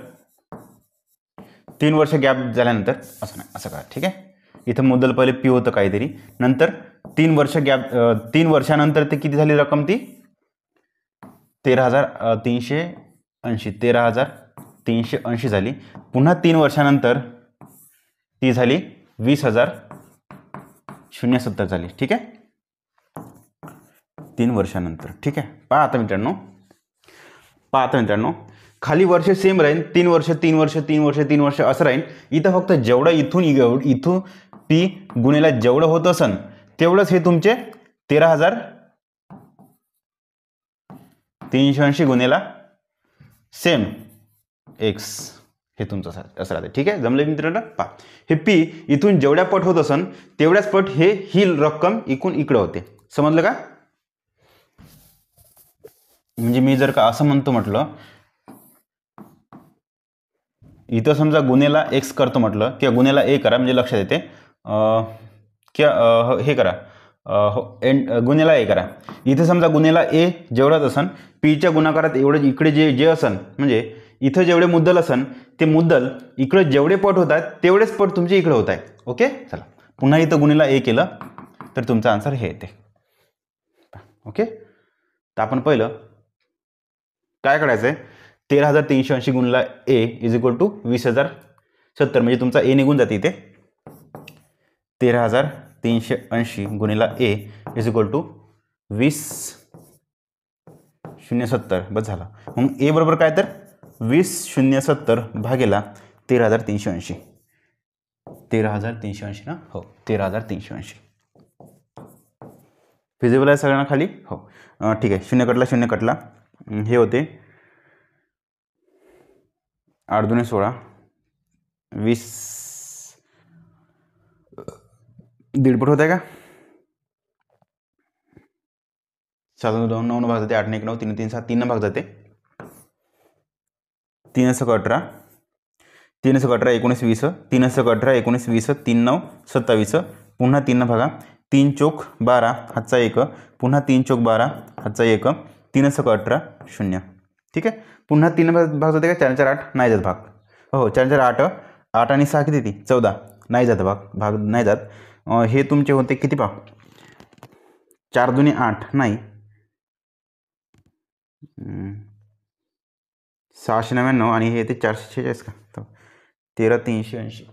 3 वर्ष गॅप झाल्यानंतर, असं नाही, असं करा. ठीक आहे, इथं मुदल पहिले पी होतं काहीतरी, नंतर 3 वर्ष गॅप, 3 वर्षानंतर ते किती झाली रक्कम? ती 13,380 झाली. पुन्हा 3 वर्षानंतर ती झाली 20,070 झाली. ठीक आहे, 3 वर्षानंतर. ठीक आहे, पहा आता मित्रांनो, खाली वर्ष सेम राहील. 3 वर्ष 3 वर्ष 3 वर्ष 3 वर्ष असं राहील. इथं फक्त जेवढं इथून पी गुणेला जेवढं होत असन तेवढंच हे तुमचे 13,380 गुणेला सेम एक्स हे तुमचं असं राहते. ठीक आहे, जमले मित्रांनो? पहा, हे पी इथून जेवढ्या पट होत असन तेवढ्याच पट ही रक्कम इकडून इकडं होते. समजलं का? म्हणजे मी जर का असं म्हटलं, इथं समजा गुन्हेला एक्स करतो म्हटलं, किंवा गुन्हेला ए करा, म्हणजे लक्षात येते. किंवा हे करा, गुन्हेला ए करा. इथे समजा गुन्हेला ए जेवढाच असन, पीच्या गुणाकारात एवढं इकडे जे असन, म्हणजे इथं जेवढे मुद्दल असन ते मुद्दल इकडे जेवढे पट होत आहेत तेवढेच पट तुमचे इकडे होत आहेत. ओके, चला, पुन्हा इथं गुन्हेला ए केलं तर तुमचा आन्सर हे येते. ओके, तर आपण पहिलं काय करायचं आहे? 13,380 गुणिला ए इज इक्वल टू 20,070, म्हणजे तुमचा ए निघून जाते इथे. 13,380 गुणिला ए इज इक्वल टू 0,70 बस झाला. मग ए बरोबर काय तर 20,070 भागेला 13,380. 13,380 ना. हो 13,380. फिजिबल आहे सगळ्यांना खाली. हो ठीक आहे. शून्य कटला हे होते 8 दुणे 16 20 दीडपट होत आहे का. 7 2 9 भाग जाते. 8 1 9 3 3 7 3 भाग जाते. 3 1 18 3 1 18 19 20 3 1 18 19 20 3 9 27 पुन्हा 3 भागा 3 चोक 12 हातचा 1 पुन्हा 3 चोक 12 हातचा 1 3 1 18 0. ठीक आहे. पुन्हा 3 भाग जाते का. 4 4 8 नाही जात भाग. हो 4 4 8 8 आणि 6 किती ती 14 नाही जात भाग नाही जात. हे तुमचे होते किती पहा 4 दुणे 8 नाही 699 आणि हे येते 446 का. 13,380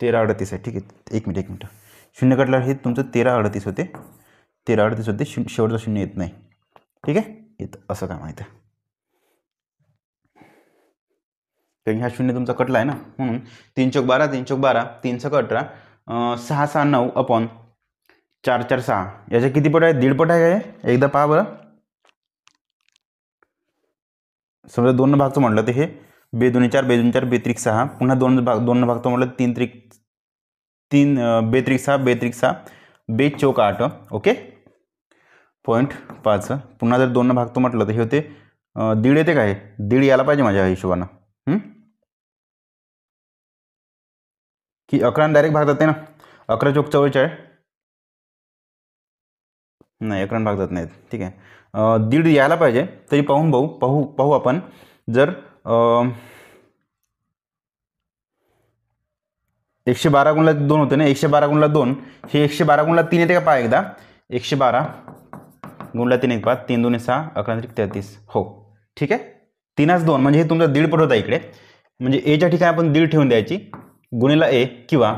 1338 आहे. ठीक आहे. एक मिनिट शून्य कटला हे तुमचं 1338 होते. 1338 होते. शेवटचा शून्य येत नाही. ठीक आहे. येतं असं काय माहिती आहे कारण ह्या शून्य तुमचा कटला आहे ना म्हणून 3 चोक 12 3 चोक 12 3 6 18 6 6 9 अपॉन 4 4 6 याच्या किती पट आहे. दीडपट आहे काय एकदा पहा बरं. समजा 2 भागचं म्हटलं तर हे 2 दुणे 4 2 दुणे 4 2 त्रिक 6 पुन्हा 2 भागचं म्हटलं 3 त्रिक 3 2 त्रिक 6 2 त्रिक 6 2 चौक 8 ओके 0.5 पुन्हा जर 2 भागतो म्हटलं तर हे होते दीड येते काय दीड यायला पाहिजे माझ्या हिशोबानं की 11 डायरेक्ट भाग जाते ना 11 चौक 44 नाही 11 भाग जात नाहीत. ठीक आहे. दीड यायला पाहिजे तरी पाहू आपण जर 112 गुणला 2 होते ना 112 गुणला 2 हे 112 गुणला 3 येते का पहा एकदा 112 गुणला 3 एक पहा 3 2 6 11 33 हो ठीक आहे. 3 2 म्हणजे हे तुमचा दीडपट होता इकडे म्हणजे एच्या ठिकाणी आपण दीड ठेवून द्यायची गुणिला ए किंवा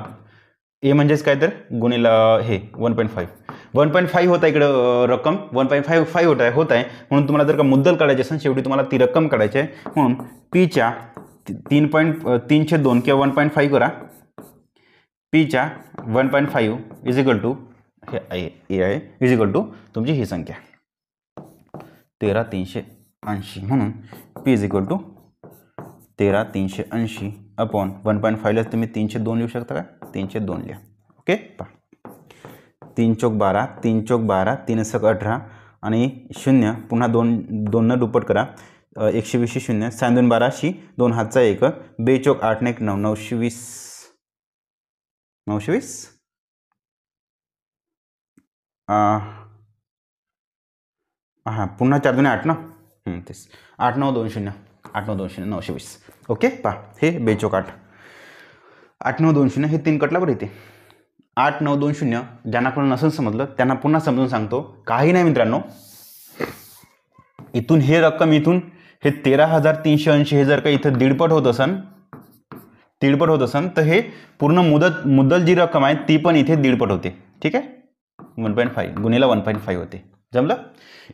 ए म्हणजेच काय तर गुणिला हे 1.5 1.5 होता इकडं रक्कम 1.55 होत आहे म्हणून तुम्हाला जर का मुद्दल काढायची असेल शेवटी तुम्हाला ती रक्कम काढायची आहे म्हणून पीच्या 3.3/2 किंवा 1.5 करा. पीच्या 1.5 इज इक्वल टू हे ए आहे इज इक्वल टू तुमची ही संख्या 13,380 म्हणून P is equal to 13,380 upon 1.5ला तुम्ही 302 लिहू शकता का 302 लिहा. ओके पहा 3 चौक 12 3 चौक 12 3 सक 18 आणि 0 पुन्हा 2 न दुप्पट करा 120 0 7 2 12 2 हातचा 1 2 चौक 8 1 9 920 920 हां पुन्हा 4 2 8 ना तेच 8 9 2 0 8 9 2 0 920 ओके पहा हे 2 चौक 8 8 9 2 0 हे 3 कटला बरं इथे 8 9 2 0 ज्यांना कोण नसेल समजलं त्यांना पुन्हा समजून सांगतो काही नाही मित्रांनो इथून हे रक्कम इथून हे 13,380 हे जर का इथं दीडपट होत असन तर हे पूर्ण मुद्दल जी रक्कम आहे ती पण इथे दीडपट होते. ठीक आहे 1.5 गुणिला 1.5 होते जमलं.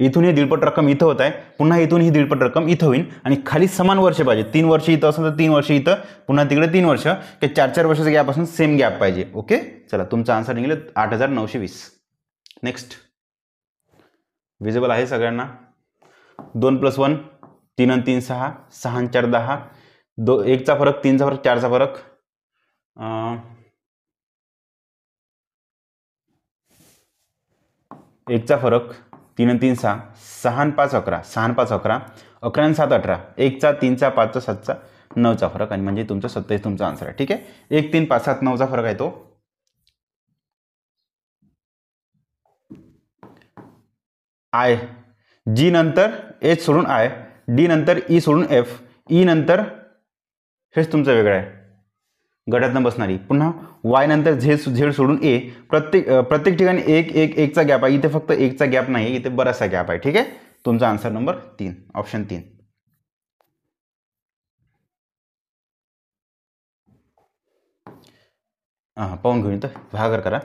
इथून ही दीडपट रक्कम इथं होत आहे पुन्हा इथून ही दीडपट रक्कम इथं होईल आणि खाली समान वर्ष पाहिजे 3 वर्ष इथं असेल तर 3 वर्ष इथं पुन्हा तिकडे 3 वर्ष की 4 वर्षाचा गॅप असून सेम गॅप पाहिजे. ओके चला तुमचा आन्सर निघेल 8,920. नेक्स्ट विजिबल आहे सगळ्यांना 2 + 1 3 आणि 3 6 6 आणि 4 10 1 चा फरक 3 चा फरक 4 चा फरक 1 चा फरक 3 आणि 3 6 6 आणि 5 11 6 आणि 5 11 11 आणि 7 18 1 चा 3 चा 5 चा 7 चा 9 चा फरक आणि म्हणजे तुमचा 27 तुमचा आन्सर आहे. ठीक आहे 1 3 5 7 9 चा फरक आहे तो आय जी नंतर एच सोडून आय डी नंतर ई सोडून एफ ई नंतर हेच तुमचं वेगळं आहे गटातनं बसणारी पुन्हा वाय नंतर झेड सोडून ए प्रत्येक ठिकाणी 1 1 1 चा गॅप आहे इथे फक्त 1 चा गॅप नाही इथे बराचसा गॅप आहे. ठीक आहे तुमचा आन्सर नंबर 3 ऑप्शन 3. हां पाहून घेऊन इथं भागाकार करा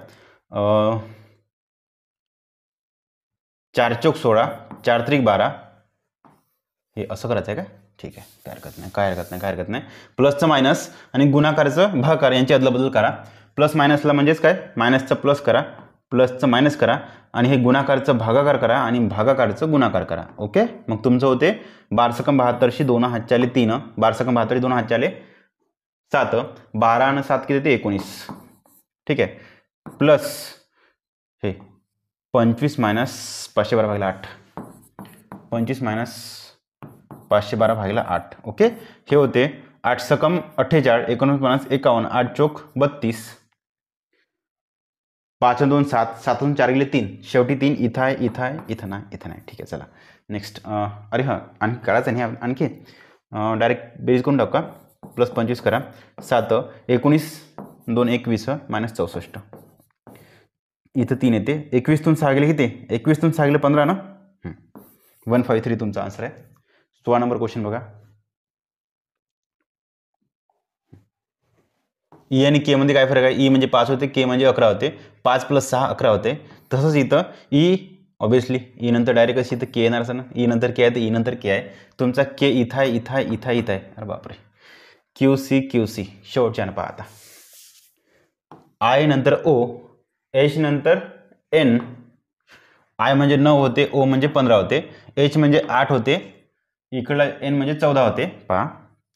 4 चौक 16, 4 त्रिक 12, हे असं करायचं आहे का? ठीक आहे, काय हरकत नाही. प्लसचं मायनस आणि गुणाकारचं भागाकार यांची अदलाबदल करा. प्लस मायनसला म्हणजेच काय, मायनसचं प्लस करा, प्लसचं मायनस करा आणि हे गुणाकारचं भागाकार करा आणि भागाकारचं गुणाकार करा. ओके, मग तुमचं होते 12×72 2 हातचे आले 3, 12×72 2 हातचे आले 7, 12 आणि 7 किती ते 19. ठीक आहे, प्लस हे 25 मायनस 512 भागिले 8, 25 मायनस 512 भागिले 8. ओके, हे होते 8 सकम 48, 49 51, 8 चौक 32, 5 आणि 2 7, 7 आणि 4 गेले 3, शेवटी 3 इथं नाही. ठीक आहे, चला नेक्स्ट. अरे हां, आणखी काढायचं नाही, आणखी डायरेक्ट बेरीज करून टाका. प्लस 25 करा, 7 19 2 21 मायनस 64, इथं 3 येते. 21तून 6 गेले किती? 21तून 6 गेले 15 ना. 153 तुमचा आन्सर आहे. 16 नंबर क्वेश्चन बघा. ई आणि के मध्ये काय फरक आहे? ई म्हणजे 5 होते, के म्हणजे 11 होते. 5 + 6 11 होते. तसंच इथं ई ऑब्विसली ई नंतर डायरेक्ट अशी इथं के येणार असं ना. ई नंतर के आहे तर ई नंतर के आहे. तुमचा के इथं आहे. अरे बापरे, क्यू सी शेवटच्या पहा आता. आय नंतर ओ, एच नंतर एन. आय म्हणजे 9 होते, ओ म्हणजे 15 होते, एच म्हणजे 8 होते, इकडला एन म्हणजे 14 होते. पहा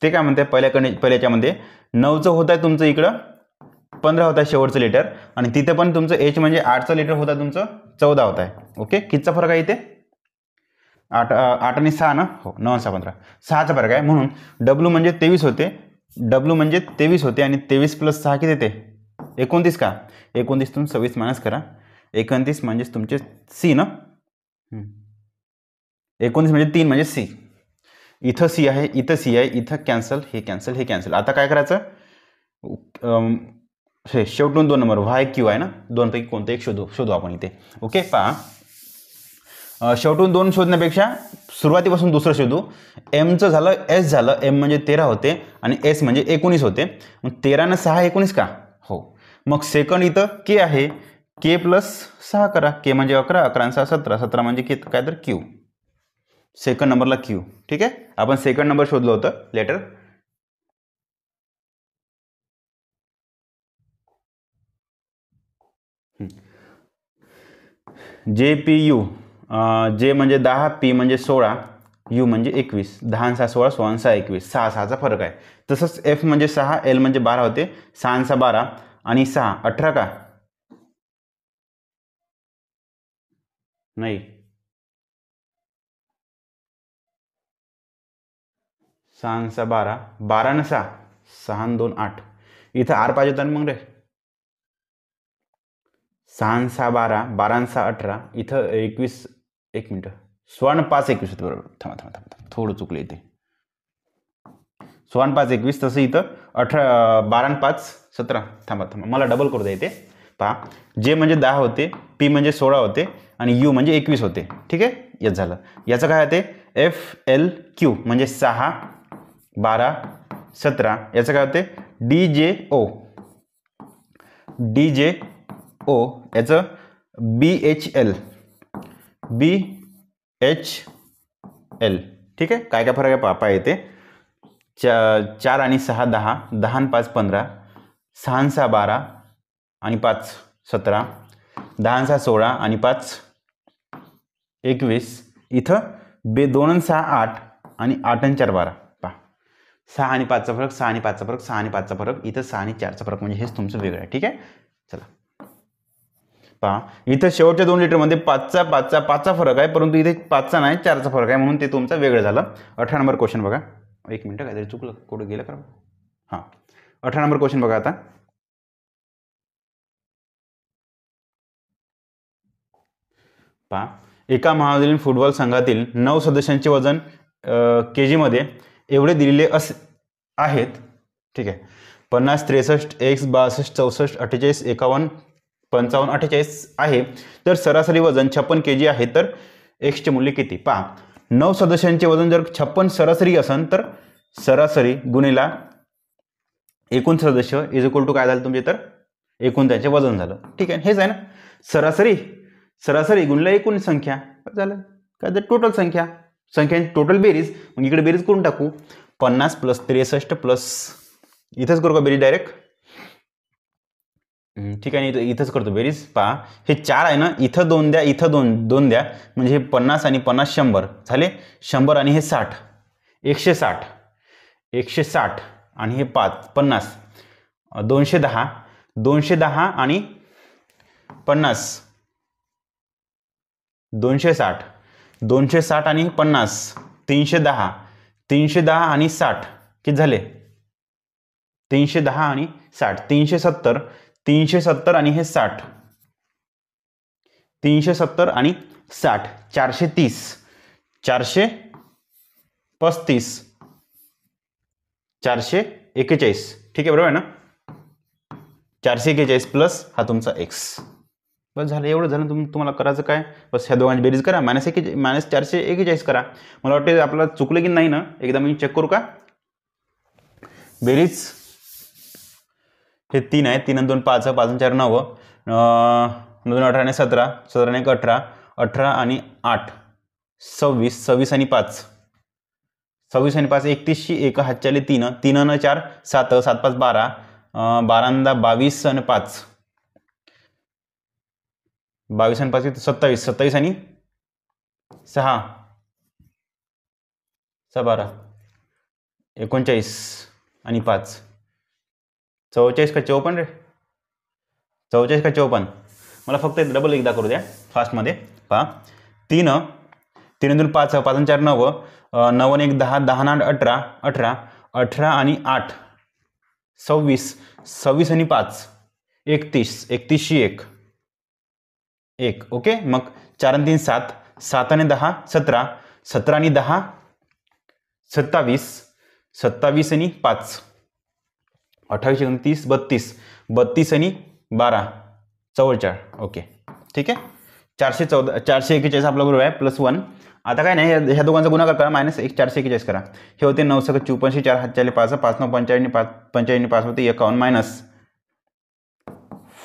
ते काय म्हणते पहिल्याच्यामध्ये 9चं होत आहे तुमचं, इकडं 15 होत आहे शेवटचं लिटर, आणि तिथे पण तुमचं एच म्हणजे 8चं लिटर होत आहे तुमचं 14 होत आहे. ओके, कितीचा फरक आहे इथे? 8 आणि 6 ना. हो, 9 आणि 6 15, 6चा फरक आहे. म्हणून डब्ल्यू म्हणजे 23 होते, आणि 23 + 6 किती येते? 29 का? 29तून 26 मायनस करा. 29 म्हणजेच तुमचे सी ना. 19 म्हणजे 3 म्हणजे सी. इथं सी आहे, इथं सी आहे, इथं कॅन्सल, हे कॅन्सल. आता काय करायचं? हे शेवटून 2 नंबर वाय क्यू आहे ना, 2 पैकी कोणतं एक शोधू आपण इथे. ओके, पहा शेवटून 2 शोधण्यापेक्षा सुरुवातीपासून दुसरं शोधू. एमचं झालं, एस झालं. एम म्हणजे 13 होते आणि एस म्हणजे 19 होते. मग 13 आणि 6 19 का? हो. मग सेकंड इथं के आहे, के + 6 करा. के म्हणजे 11, 11 आणि 6 17, 17 म्हणजे काय तर क्यू. सेकंड नंबरला क्यू. ठीक आहे, आपण सेकंड नंबर शोधलं होतं लेटर. जे पी यू, जे म्हणजे 10, पी म्हणजे 16, यू म्हणजे 21. 10 आणि 6 16, 16 आणि 6 21, 6चा फरक आहे. तसंच एफ म्हणजे 6, एल म्हणजे 12 होते, 6 आणि 6 12 आणि 6 18 का? नाही, 6 आणि 6 12, 12 आणि 6, 6 आणि 2 8. इथं आर पाहिजे होता मग रे. 6 आणि 6 12, 12 आणि 6 18, इथं 21. 1 मिनिट, 16 आणि 5 21 होते बरोबर. थांबा, थोडं चुकलं इथे. 16 आणि 5 21, तसं इथं 12 आणि 5 17. थांबा, मला डबल करू द्या इथे. पहा, जे म्हणजे 10 होते, पी म्हणजे 16 होते आणि यू म्हणजे 21 होते. ठीक आहे, याच झालं. याचं काय होते? एफ एल क्यू म्हणजे 6 12 17. याचं काय होते? डी जे ओ, याचं बी एच एल. ठीक आहे, काय फरक आहे पापा येते? 4 आणि 6 10, 10 आणि 5 15, 6 आणि 6 12 आणि 5 17, 10 आणि 6 16 आणि 5 21. इथं 2 आणि 6 8 आणि 8 आणि 4 12. पहा, 6 आणि 5चा फरक, 6 आणि 5चा फरक, 6 आणि 5चा फरक, इथं 6 आणि 4चा फरक, म्हणजे हेच तुमचं वेगळं आहे. ठीक आहे, चला पहा, इथं शेवटच्या 2 लिटरमध्ये 5चा फरक आहे, परंतु इथे 5चा नाही 4चा फरक आहे, म्हणून ते तुमचं वेगळं झालं. 18 नंबर क्वेश्चन बघा. 1 मिनिट, काहीतरी चुकलं, कुठे गेलं का? हां, 18 नंबर क्वेश्चन बघा आता. पहा, एका महाविद्यालयीन फुटबॉल संघातील 9 सदस्यांचे वजन के जीमध्ये एवढे दिलेले आहेत. ठीक आहे, 50 63 x 62 64 48 51 55 48 आहे. तर सरासरी वजन 56 kg आहे. तर एक्सचे मूल्य किती? पहा, 9 सदस्यांचे वजन जर 56 सरासरी असेल तर सरासरी गुणिला एकूण सदस्य इज इक्वल टू काय झालं तुमचे? तर एकूण त्याचे वजन झालं. ठीक आहे, हेच आहे ना, सरासरी गुणिले एकूण संख्या. झालं. काय तर टोटल संख्यांची टोटल बेरीज. मग इकडे बेरीज करून टाकू. 50 प्लस 63 प्लस, इथंच करू का बेरीज डायरेक्ट? ठीक आहे, इथंच करतो बेरीज. पहा हे 4 आहे ना, इथं 2 द्या, इथं 2 द्या, म्हणजे हे 50 आणि 50 100 झाले. 100 आणि हे 60, 160, 160 आणि हे 50, 210, 210 आणि 50, 260, 260 आणि 50, 310, 310 आणि 60 किती झाले? 310 आणि 60, 370, 370 आणि हे 60, 370 आणि 60, 430, 435, 441. ठीक आहे, बरोबर आहे ना? 441 प्लस हा तुमचा एक्स. बस झालं, एवढं झालं. तुम्हाला करायचं काय? बस ह्या दोघांची बेरीज करा. -441 करा. मला वाटतं आपल्याला चुकलं की नाही ना, एकदा मी चेक करू का? बेरीज हे 3 आहे, 3 आणि 2 5, 5 आणि 4 9, 2 18 आणि 17, 17 आणि 18, 18 आणि 8 26, 26 आणि 5, 26 आणि 5 31, 1 हातच्याले 3, 3 आणि 4 7, 7 5 12, 12 22 आणि 5, 22 आणि 5 27, 27 आणि 6 12, 39 आणि 5 44 का 54 रे? 44 का 54? मला फक्त डबल एकदा करू द्या फास्टमध्ये. पहा 3 3 2 5, 5 आणि 4 9, 9 आणि 1 10, 10 आणि 18, 18, 18 आणि 8 26, 26 आणि 5 31, 31 1 1. ओके. मग 4 आणि 3 7, 7 आणि 10 17, 17 आणि 10 27, 27 आणि 5 28 29 32, 32 आणि 12 44. ओके, ठीक आहे. 414, 441 आपला बरोबर आहे, +1. आता काय नाही, ह्या दोघांचा गुणाकार करा, -1 441 करा. हे होते 9 × 54, 4 हातच्याले 5, 5 9 55, 55 5 होते 51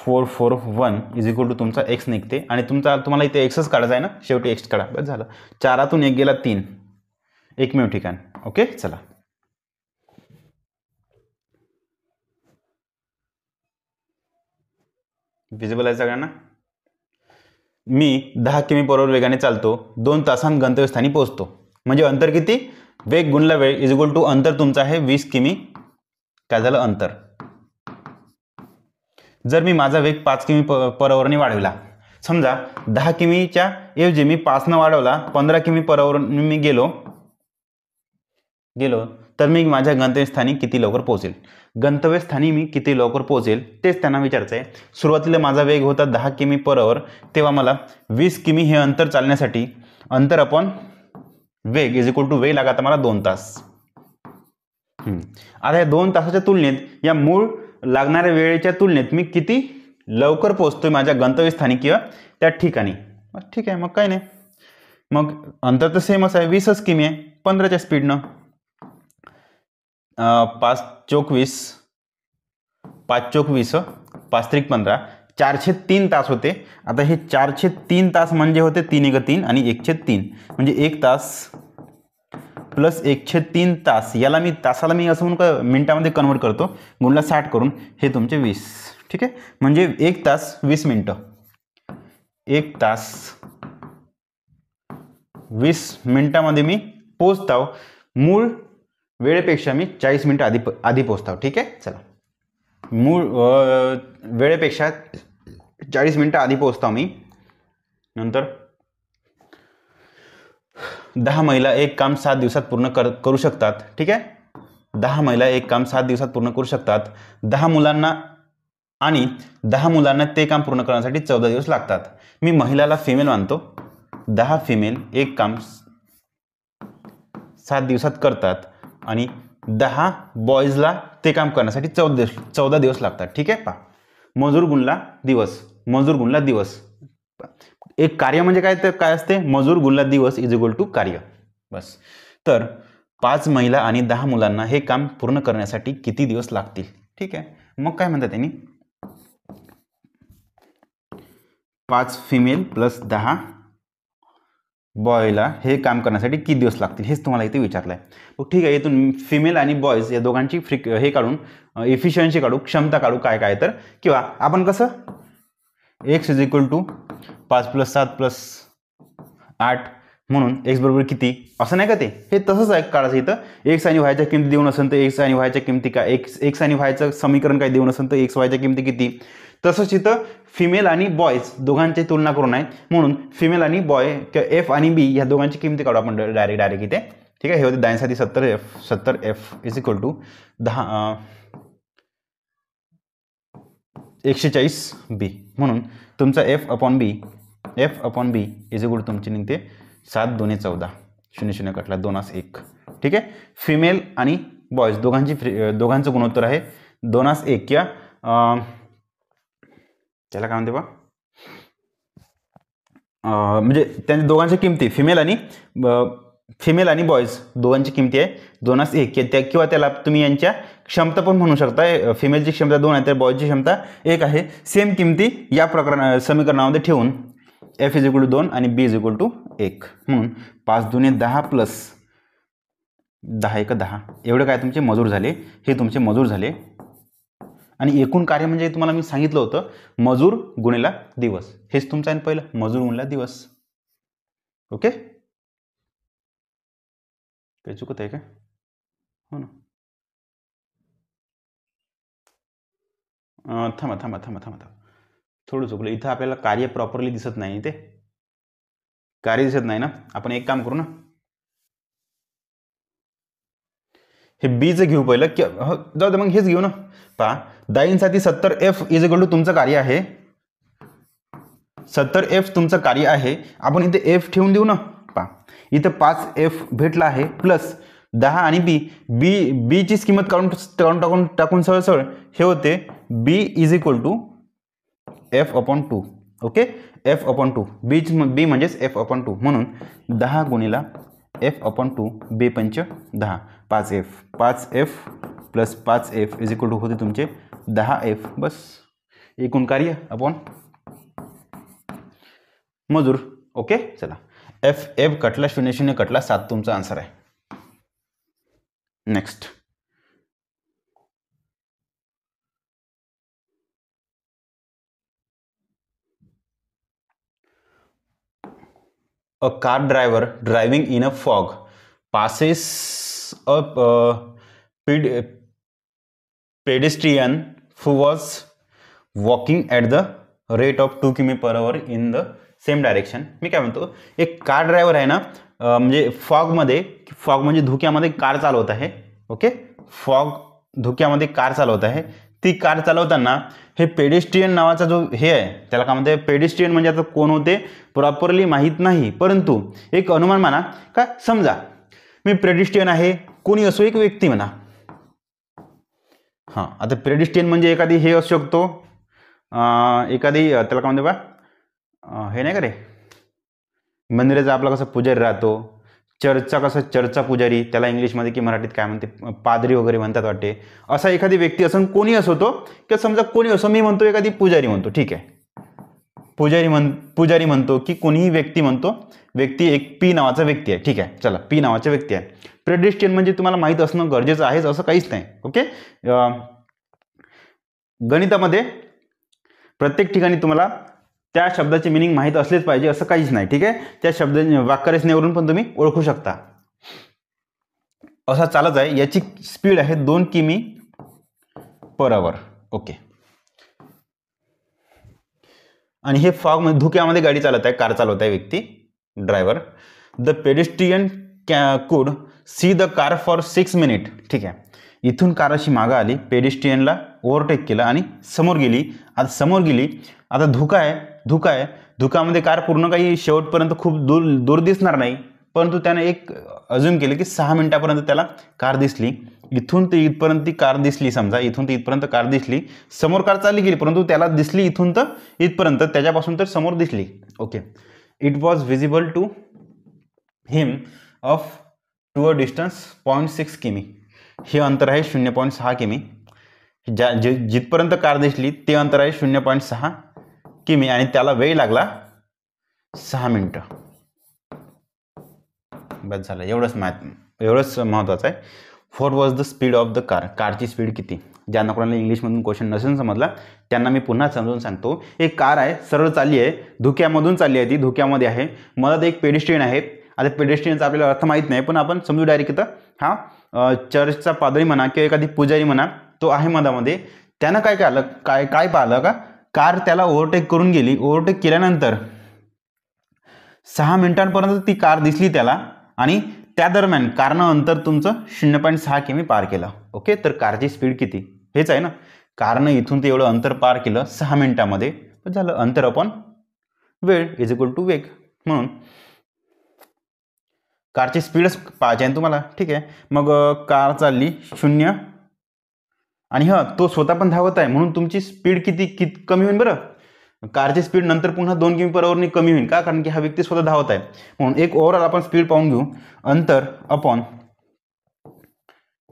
-441 = तुमचा एक्स निघते. आणि तुम्हाला इथे एक्सच काढायचा आहे ना, शेवटी एक्स काढा. बस झालं. 4 1 गेला 3, एकमेव ठिकाण. ओके, चला. विजिबल आहे सगळ्यांना? मी 10 किमी/h वेगाने चालतो, 2 तासांत गंतव्यस्थानी पोहोचतो. म्हणजे अंतर किती? वेग गुणला वेळ = अंतर तुमचं आहे 20 किमी. काय झालं? अंतर. जर मी माझा वेग 5 किमी/h ने वाढविला, समजा 10 किमीच्या ऐवजी मी 5 न वाढवला, 15 किमी/h मी गेलो, तर मी माझ्या गंतव्यस्थानी किती लवकर पोहोचेल? गंतव्यस्थानी मी किती लवकर पोहोचेल तेच त्यांना विचारायचं आहे. सुरुवातीला माझा वेग होता 10 किमी/h, तेव्हा मला 20 किमी हे अंतर चालण्यासाठी अंतर अपॉन वेग वेग लागला मला 2 तास. आता या 2 तासाच्या तुलनेत, या मूळ लागणाऱ्या वेळेच्या तुलनेत मी किती लवकर पोहोचतोय माझ्या गंतव्यस्थानी किंवा त्या ठिकाणी. ठीक आहे, मग काय नाही. मग अंतर तर सेमच आहे, 20च किमी आहे, 15च्या स्पीडनं. 5 चोक 20, 5 चोक 20, 5 त्रिक 15, 403 तास होते. आता हे 403 तास म्हणजे होते 3 × 3 आणि 1/3, म्हणजे 1 तास प्लस 1/3 तास. याला मी तासाला मी असं म्हणून मिनिटामध्ये कन्वर्ट करतो, गुणला 60 करून. हे तुमचे 20. ठीक आहे, म्हणजे 1 तास 20 मिनिटं. 1 तास 20 मिनिटामध्ये मी पोहोचतो. मूळ वेळेपेक्षा मी 40 मिनिटं आधी पोहोचतो. ठीक आहे, चला. मूळ वेळेपेक्षा 40 मिनिटं आधी पोहोचतो मी. नंतर 10 महिला एक काम 7 दिवसात पूर्ण करू शकतात. ठीक आहे, 10 महिला एक काम 7 दिवसात पूर्ण करू शकतात. 10 मुलांना ते काम पूर्ण करण्यासाठी 14 दिवस लागतात. मी महिलाला फिमेल मानतो. 10 फिमेल एक काम 7 दिवसात करतात आणि 10 बॉयजला ते काम करण्यासाठी 14 दिवस लागतात. ठीक आहे, पहा. मजूर गुणला दिवस. एक कार्य म्हणजे काय असते? मजूर गुणला दिवस = कार्य. बस. तर 5 महिला आणि 10 मुलांना हे काम पूर्ण करण्यासाठी किती दिवस लागतील? ठीक आहे, मग काय म्हणतात त्यांनी? 5 फिमेल + 10 बॉयला हे काम करण्यासाठी किती दिवस लागतील हेच तुम्हाला इथे विचारलं आहे. ठीक आहे, इथून फिमेल आणि बॉयज या दोघांची हे काढून इफिशियन्सी काढू, क्षमता काढू काय काय तर, किंवा आपण कसं x इज इक्वल टू 5 + 7 + 8 म्हणून x बरोबर किती असं नाही का, ते हे तसंच आहे काढायचं. इथं x आणि y च्या किमती देऊन असेल तर x आणि y च्या किमती काय, x आणि y चं समीकरण काय देऊन असेल तर x y च्या किमती किती. तसंच इथं फिमेल आणि बॉयज दोघांची तुलना करून आहे, म्हणून फिमेल आणि बॉय किंवा एफ आणि बी या दोघांची किमती काढू आपण डायरेक्ट इथे. ठीक आहे, हे होते 10 70 f is equal to 140 B, म्हणून तुमचा f upon B is equal to तुमची निघते 7 2 14, 0 0 कटला 2 1. ठीक आहे, फिमेल आणि बॉयज दोघांचं गुणोत्तर आहे 2 1 किंवा त्याला काय म्हणते बा, म्हणजे त्यांच्या दोघांच्या किमती फिमेल आणि बॉयज दोघांची किमती आहे 2 1 किंवा त्याला तुम्ही यांच्या क्षमता पण म्हणू शकता. फिमेलची क्षमता 2 आहे तर बॉयची क्षमता 1 आहे. सेम किमती या समीकरणामध्ये ठेवून f इज इक्वल टू 2 आणि b इज इक्वल टू 1 म्हणून 5 2 10 प्लस 10 1 10 एवढे काय तुमचे मजूर झाले, हे तुमचे मजूर झाले. आणि एकूण कार्य म्हणजे तुम्हाला मी सांगितलं होतं मजूर गुणिला दिवस, हेच तुमचं आहे पहिलं, मजूर गुणिला दिवस. ओके, काही चुकत आहे का? हो ना, थांबा थोडं चुकलं इथं. आपल्याला कार्य प्रॉपरली दिसत नाही, ते कार्य दिसत नाही ना. आपण एक काम करू ना, हे बीचं घेऊ पहिलं, जाऊ दे मग हेच घेऊ ना. पहा 10 70 f इज इक्वल टू तुमचं कार्य आहे, 70 f तुमचं कार्य आहे. आपण इथे f ठेवून देऊ ना. पहा इथं 5 f भेटला आहे प्लस 10 आणि बी ची किंमत टाकून सरळ हे होते b is equal to f upon 2. Okay, f upon 2 B म्हणजेच f अपॉन 2 म्हणून 10 गुणिला f अपॉन 2 बे 5 10 5f plus 5f is equal to होते तुमचे 10f. बस एकूण कार्य अपॉन मजूर. ओके, चला f कटला 0 0 कटला 7 तुमचा आन्सर आहे. Next, a car driver driving in a fog passes a pedestrian who was walking at the rate of 2 km/h in the same direction. मी काय म्हणतो, एक कार ड्रायव्हर आहे ना, म्हणजे फॉग म्हणजे धुक्यामध्ये कार चालवत आहे. ओके, धुक्यामध्ये कार चालवत आहे. ती कार चालवताना हे पेडेस्ट्रियन नावाचा जो हे आहे त्याला काय म्हणते, पेडेस्ट्रियन म्हणजे आता कोण होते प्रॉपरली माहीत नाही, परंतु एक अनुमान म्हणा का, समजा मी पेडेस्ट्रियन आहे, कोणी असो एक व्यक्ती म्हणा. हां, आता पेडेस्ट्रियन म्हणजे एखादी हे असू शकतो, एखादी त्याला काय म्हणते बा, हे नाही का रे, मंदिराचा आपला कसं पुजारी राहतो, चर्चचा पुजारी, त्याला इंग्लिशमध्ये की मराठीत काय म्हणते, पादरी वगैरे म्हणतात वाटते. असा एखादी व्यक्ती असं कोणी असो तो, किंवा समजा कोणी असो, मी म्हणतो एखादी पुजारी म्हणतो. ठीक आहे, पुजारी म्हणतो की कोणीही व्यक्ती म्हणतो, व्यक्ती एक पी नावाचा व्यक्ती आहे. ठीक आहे, चला पी नावाचा व्यक्ती आहे. पेडेस्ट्रियन म्हणजे तुम्हाला माहीत असणं गरजेचं आहेच असं काहीच नाही. ओके, गणितामध्ये प्रत्येक ठिकाणी तुम्हाला त्या शब्दाची मिनिंग माहीत असलेच पाहिजे असं काहीच नाही. ठीक आहे, त्या वाक्यरचनेवरून पण तुम्ही ओळखू शकता. असा चालत आहे, याची स्पीड आहे 2 km/h. ओके, आणि हे फॉग मध्ये धुक्यामध्ये गाडी चालत आहे, कार चालवत आहे व्यक्ती, driver. The pedestrian could see the car for 6 minute. ठीक आहे, इथून कार अशी मागं आली, पेडेस्ट्रियनला ओव्हरटेक केलं आणि समोर गेली. आता धुका आहे, धुकामध्ये कार पूर्ण काही शेवटपर्यंत खूप दूर दिसणार नाही, परंतु त्याने एक अज्युम केलं की 6 मिनिटापर्यंत त्याला कार दिसली. इथून ते इथपर्यंत ती कार दिसली, समजा इथून ते इथपर्यंत कार दिसली, समोर कार चालली गेली, परंतु त्याला दिसली इथून तर इथपर्यंत, त्याच्यापासून तर समोर दिसली. Okay, it was visible to him to a distance 0.6 किमी. हे अंतर आहे 0.6 किमी. जिथपर्यंत कार दिसली ते अंतर आहे 0.6 किमी आणि त्याला वेळ लागला 6 मिनिटं. बस झालं, एवढंच महत्त्वाचं आहे. What was the speed of the car, कारची स्पीड किती. ज्यांना कोणाला इंग्लिशमधून क्वेश्चन नसेल समजला त्यांना मी पुन्हा समजून सांगतो. एक कार आहे, सरळ चालली आहे, धुक्यामधून चालली आहे, ती धुक्यामध्ये आहे. मधात एक पेडेस्ट्रियन आहे. आता पेडेस्ट्रियनचा आपल्याला अर्थ माहीत नाही, पण आपण समजू डायरेक्ट इथं हा चर्चचा पादरी म्हणा किंवा एखादी पुजारी म्हणा, तो आहे मधामध्ये. त्यानं काय केलं, काय पाहिलं का, कार त्याला ओव्हरटेक करून गेली. ओव्हरटेक केल्यानंतर 6 मिनिटांपर्यंत ती कार दिसली त्याला, आणि त्या दरम्यान कारनं अंतर तुमचं 0.6 किमी पार केलं. ओके, तर कारची स्पीड किती, हेच आहे ना. कारनं इथून ते एवढं अंतर पार केलं 6 मिनिटामध्ये, झालं अंतर अपॉन वेळ इज इक्वल टू वेग. म्हणून कारची स्पीडच पाहायची आहे तुम्हाला. ठीक आहे, मग कार चालली 0, आणि तो स्वतः पण धावत आहे, म्हणून तुमची स्पीड किती कमी होईल बरं. कारची स्पीड नंतर पुन्हा 2 किमी पर आवरने कमी होईल का, कारण की हा व्यक्ती स्वतः धावत आहे. म्हणून एक ओव्हरऑल आपण स्पीड पाहून घेऊ. अंतर अपॉन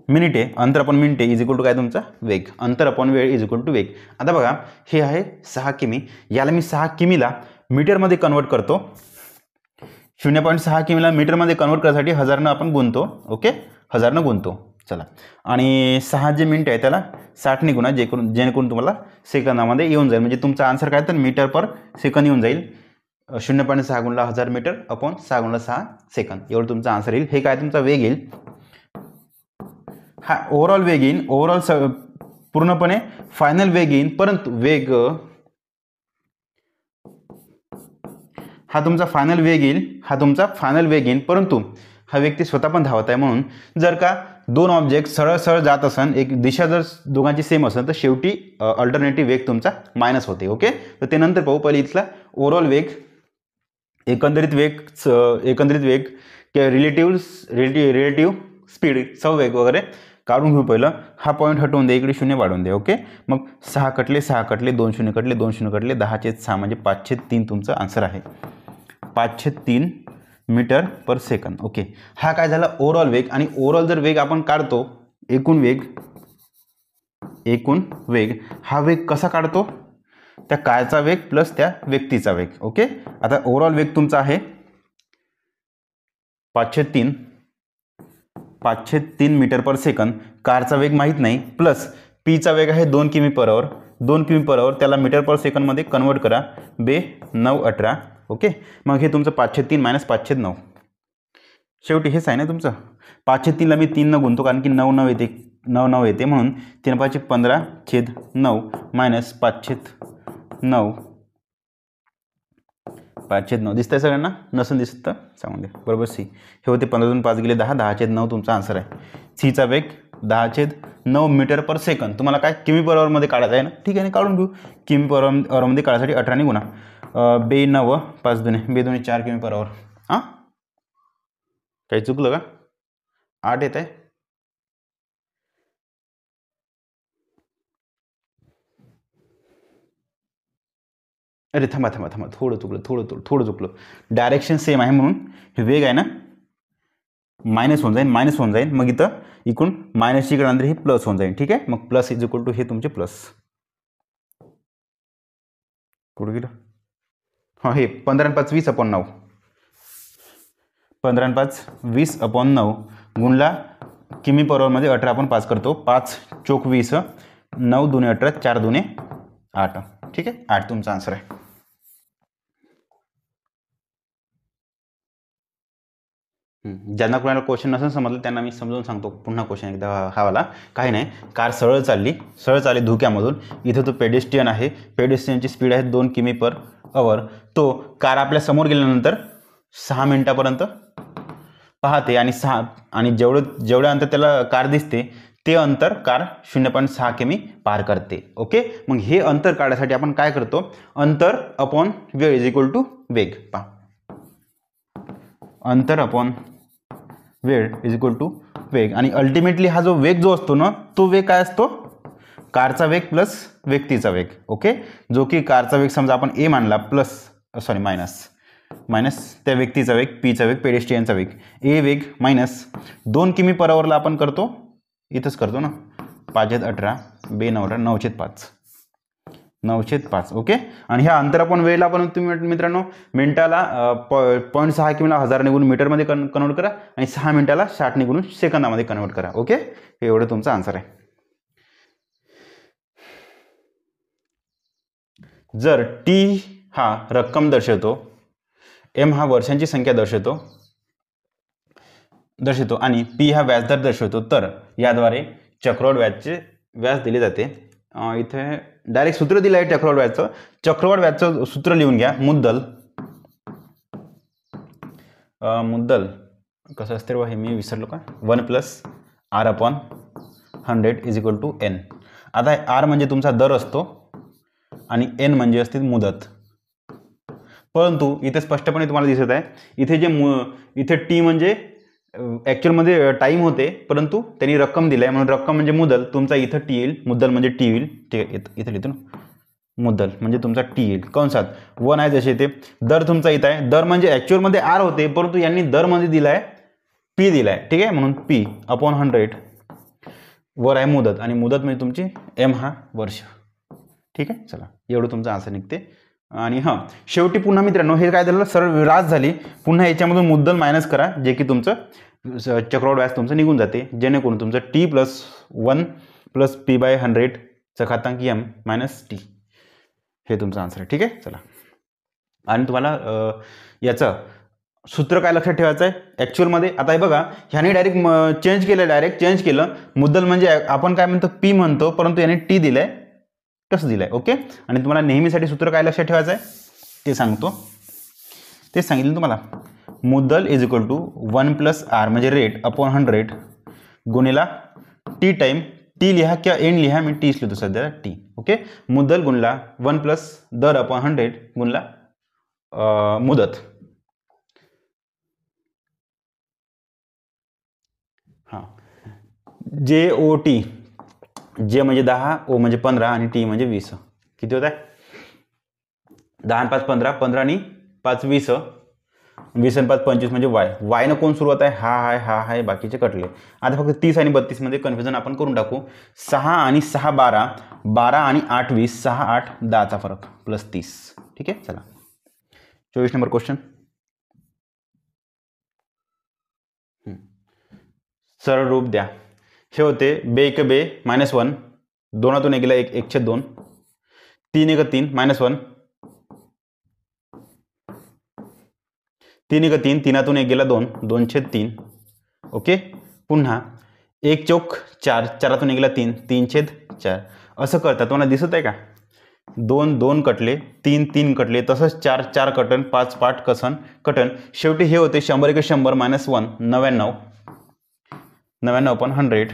मिनिटे, अंतर अपॉन मिनिटे इज इक्वल टू काय तुमचा वेग. अंतर अपॉन वेळ इज इक्वल टू वेग. आता बघा, हे आहे 6 किमी, याला मी 6 किमीला मीटरमध्ये कन्वर्ट करतो. 0.6 किमीला मीटरमध्ये कन्वर्ट करण्यासाठी 1000 आपण गुणतो. ओके, 1000 गुणतो. चला, आणि 6 जे मिनिट आहे त्याला 60 गुणा, जेणेकरून तुम्हाला सेकंदामध्ये येऊन जाईल. म्हणजे तुमचा आन्सर काय तर मीटर पर सेकंद येऊन जाईल. 0.6 गुणला 1000 मीटर अपॉन 6 गुणला 6 सेकंद, एवढं तुमचा आन्सर येईल. हे काय तुमचा वेग येईल. हा ओव्हरऑल वेग येईल, ओव्हरऑल पूर्णपणे फायनल वेग येईल. परंतु वेग हा तुमचा फायनल वेग येईल, परंतु हा व्यक्ती स्वतः पण धावत आहे. म्हणून जर का दोन ऑब्जेक्ट सरळ जात असन, एक दिशा जर दोघांची सेम असेल, तर शेवटी अल्टरनेटिव्ह वेग तुमचा मायनस होते. ओके, तर ते नंतर पाहू. पहिले इथला ओव्हरऑल वेग, एकंदरित वेग किंवा रिलेटिव्ह स्पीड, सवेग वगैरे काढून घेऊ. पहिलं हा पॉईंट हटवून दे, इकडे 0 वाढवून दे. ओके, मग 6 कटले 2 0 कटले 2 0 कटले 10/6 म्हणजे 5/3 तुमचं आन्सर आहे. 5/3 मीटर पर सेकंद. ओके, हा काय झाला ओव्हरऑल वेग. आणि ओव्हरऑल जर वेग आपण काढतो, एकूण वेग, हा वेग कसा काढतो, त्या कारचा वेग प्लस त्या व्यक्तीचा वेग. ओके, आता ओव्हरऑल वेग तुमचा आहे 5/3 मीटर पर सेकंद. कारचा वेग माहीत नाही, प्लस पीचा वेग आहे 2 किमी पर आवर. 2 किमी पर आवर त्याला मीटर पर सेकंदमध्ये कन्वर्ट करा, 9/18. ओके, मग हे तुमचं 5/3 मायनस 5/9. शेवटी हेच आहे ना तुमचं. 5/3ला मी 3 न गुणतो, कारण की 9 येते, 9 येते, म्हणून 3/5 15/9 मायनस 5/9. 5/9 दिसतंय सगळ्यांना, नसून दिसत तर सांगून द्या. बरोबर सी. हे होते 15 5 गेले 10, 10/9 तुमचा आन्सर आहे. सीचा वेग 10/9 मीटर पर सेकंद. तुम्हाला काय किमी पर आवरमध्ये काढायचं आहे ना. ठीक आहे, काढून घेऊ. किमी पर आवरमध्ये काढायसाठी 18 गुणा, 9 5 2 4 किमी पर आवर. हां, काही चुकलं का, 8 येत आहे. अरे थांबा, थोडं चुकलं. डायरेक्शन सेम आहे, म्हणून हे वेग आहे ना मायनस होऊन जाईल. मग इथं इकडून मायनसची इकडे नंतर हे प्लस होऊन जाईल. ठीक आहे, मग प्लस इज इक्वल टू हे तुमचे प्लस. कुठं गेलं, हां, हे 15/5 20/9. 15/5 20/9 गुणला किमी पर आवरमध्ये 18 आपण 5 करतो. 5 चोक 20, 9 2 18, 4 2 8. ठीक आहे, 8 तुमचा आन्सर आहे. ज्यांना कोणाला क्वेश्चन नसेल समजलं त्यांना मी समजावून सांगतो पुन्हा क्वेश्चन एकदा. हा वाला काही नाही. कार सरळ चालली धुक्यामधून. इथं तो पेडेस्ट्रियन आहे. पेडेस्ट्रियनची स्पीड आहे 2 किमी पर आवर. तो कार आपल्या समोर गेल्यानंतर 6 मिनिटापर्यंत पाहते, आणि जेवढं अंतर त्याला कार दिसते ते अंतर कार 0.6 किमी पार करते. ओके, मग हे अंतर काढण्यासाठी आपण काय करतो, अंतर अपॉन वेळ इज इक्वल टू वेग. पहा, अंतर अपॉन वेळ इज इक्वल टू वेग. आणि अल्टिमेटली हा जो वेग जो असतो ना, तो वेग काय असतो, कारचा वेग प्लस व्यक्तीचा वेग. ओके, जो की कारचा वेग समजा आपण ए मानला, मायनस त्या व्यक्तीचा वेग, पीचा वेग, पेडेस्ट्रियनचा वेग. ए वेग मायनस 2 किमी पर आवरला आपण करतो, इथंच करतो ना, 5/18 9/5. 9/5 ओके. आणि ह्या अंतर आपण वेळेला पण तुम्ही मित्रांनो मिनिटाला 0.6 किंवा 1000 निघून मीटरमध्ये कन्वर्ट करा आणि 6 मिनिटाला 60 निघून सेकंदामध्ये कन्वर्ट करा. ओके, हे एवढं तुमचा आन्सर आहे. जर टी हा रक्कम दर्शवतो, एम हा वर्षांची संख्या दर्शवतो आणि पी हा व्याजदर दर्शवतो, तर याद्वारे चक्रवाढ व्याज दिले जाते. इथे डायरेक्ट सूत्र दिलं आहे चक्रवाढ व्याजचं. चक्रवाढ व्याजचं सूत्र लिहून घ्या. मुद्दल कसं असते हे मी विसरलो का, 1+r/100 = n. आता r म्हणजे तुमचा दर असतो आणि n म्हणजे असते मुदत. परंतु इथे स्पष्टपणे तुम्हाला दिसत आहे इथे टी म्हणजे ॲक्च्युअलमध्ये टाईम होते, परंतु त्यांनी रक्कम दिली आहे म्हणून रक्कम म्हणजे मुदल. तुमचा इथं टी येईल, मुद्दल म्हणजे टी येईल. ठीक आहे, इथं लिहितो ना, मुद्दल म्हणजे तुमचा टी येईल कंसात 1 आहे जसे ते. दर तुमचा इथं आहे, दर म्हणजे ॲक्च्युअलमध्ये आर होते, परंतु यांनी दरमध्ये दिला आहे पी दिला आहे. ठीक आहे, म्हणून P/100 वर आहे मुदत आणि मुदत म्हणजे तुमची एम हा वर्ष. ठीक आहे, चला एवढं तुमचं आन्सर निघते. आणि हां, शेवटी पुन्हा मित्रांनो हे काय झालं, सरळ रास झाली. पुन्हा याच्यामधून मुद्दल मायनस करा, जे की तुमचं चक्रवाढ व्याज तुमचं निघून जाते, जेणेकरून तुमचं T+1 + P/100 चा घातांक m - t हे तुमचं आन्सर आहे. ठीक आहे, चला. आणि तुम्हाला याचं सूत्र काय लक्षात ठेवायचं आहे ॲक्च्युअलमध्ये. आता हे बघा, ह्याने डायरेक्ट चेंज केलं. मुद्दल म्हणजे आपण काय म्हणतो पी म्हणतो, परंतु याने टी दिलं आहे, कसं दिलं आहे. ओके, आणि तुम्हाला नेहमीसाठी सूत्र काय लक्षात ठेवायचं आहे ते सांगतो. ते सांगितलं तुम्हाला. मुद्दल = 1+r म्हणजे rate/100 गुणिला टी टाईम. टी लिहा किंवा एन लिहा, मी टीच लिहितो सध्या टी. ओके, मुद्दल गुणला 1+ दर/100 गुणला मुदत. हां, JOT, जे म्हणजे 10, ओ म्हणजे 15 आणि टी म्हणजे 20. किती होत आहे? 10 आणि 5 15, 15 आणि 5 20, 20 आणि 5 25 म्हणजे वायनं कोण सुरुवात आहे, हा आहे, बाकीचे कटले. आता फक्त 30 आणि 32 मध्ये कन्फ्युजन आपण करून टाकू. 6 आणि 6 12, 12 आणि 8 20, 6 8 10चा फरक +30. ठीक आहे, चला 24 नंबर क्वेश्चन. सरळ रूप द्या. हे होते बे एक बे -1, 2 गेला 1, 1/2, 3 1 3 -1, 3 1 3, 3 1 गेला 2, 2/3. ओके, पुन्हा 1 चौक 4, 4 गेला 3, 3/4. असं करता तुम्हाला दिसत आहे का? 2 2 कटले, 3 3 कटले, तसंच 4 4 कटन, 5 5 कटन. शेवटी हे होते 100 1 100 -1 99, 99/100.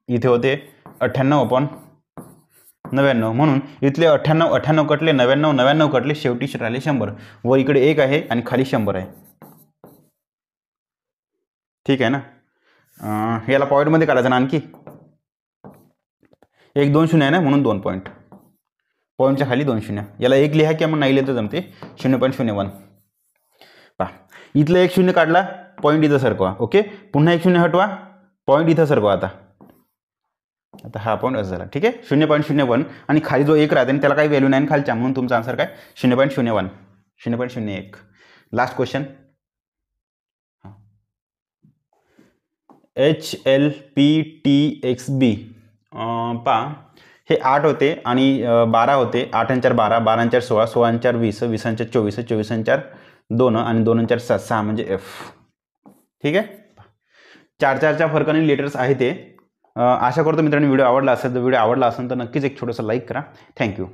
इथे होते 98/99. म्हणून इथले 98 98 कटले, 99 99 कटले, शेवटी राहिले 100. वर इकडे 1 आहे आणि खाली 100 आहे. ठीक आहे ना. याला पॉईंटमध्ये काढायचं ना आणखी 1 2 0 आहे ना, म्हणून 2 पॉईंट. पॉईंटच्या खाली 2 0. याला 1 लिहा किंवा मग नाही लिहिलं तर जमते. 0.01. पहा, इथलं 1 0 काढला, पॉईंट इथं सरकवा. ओके, पुन्हा 1 0 हटवा, पॉईंट इथं सरकवा. आता हा पॉईंट असं झाला. ठीक आहे, 0.01 आणि खाली जो 1 राहते त्याला काही व्हॅल्यू नाही खालच्या, म्हणून तुमचा आन्सर काय 0.01, 0.01. Last question. HLPTXB. पहा, हे 8 होते आणि 12 होते. 8 आणि 4 12, 12 आणि 4 16, 16 आणि 4 20, 20 आणि 4 24, 24 आणि 4 2 आणि 2 आणि 4 6, 6 म्हणजे F. ठीक आहे, 4 फरकाने लेटर्स आहे ते. आशा करतो मित्रांनो व्हिडिओ आवडला असेल तर नक्कीच एक छोटंसं लाईक करा. थँक्यू.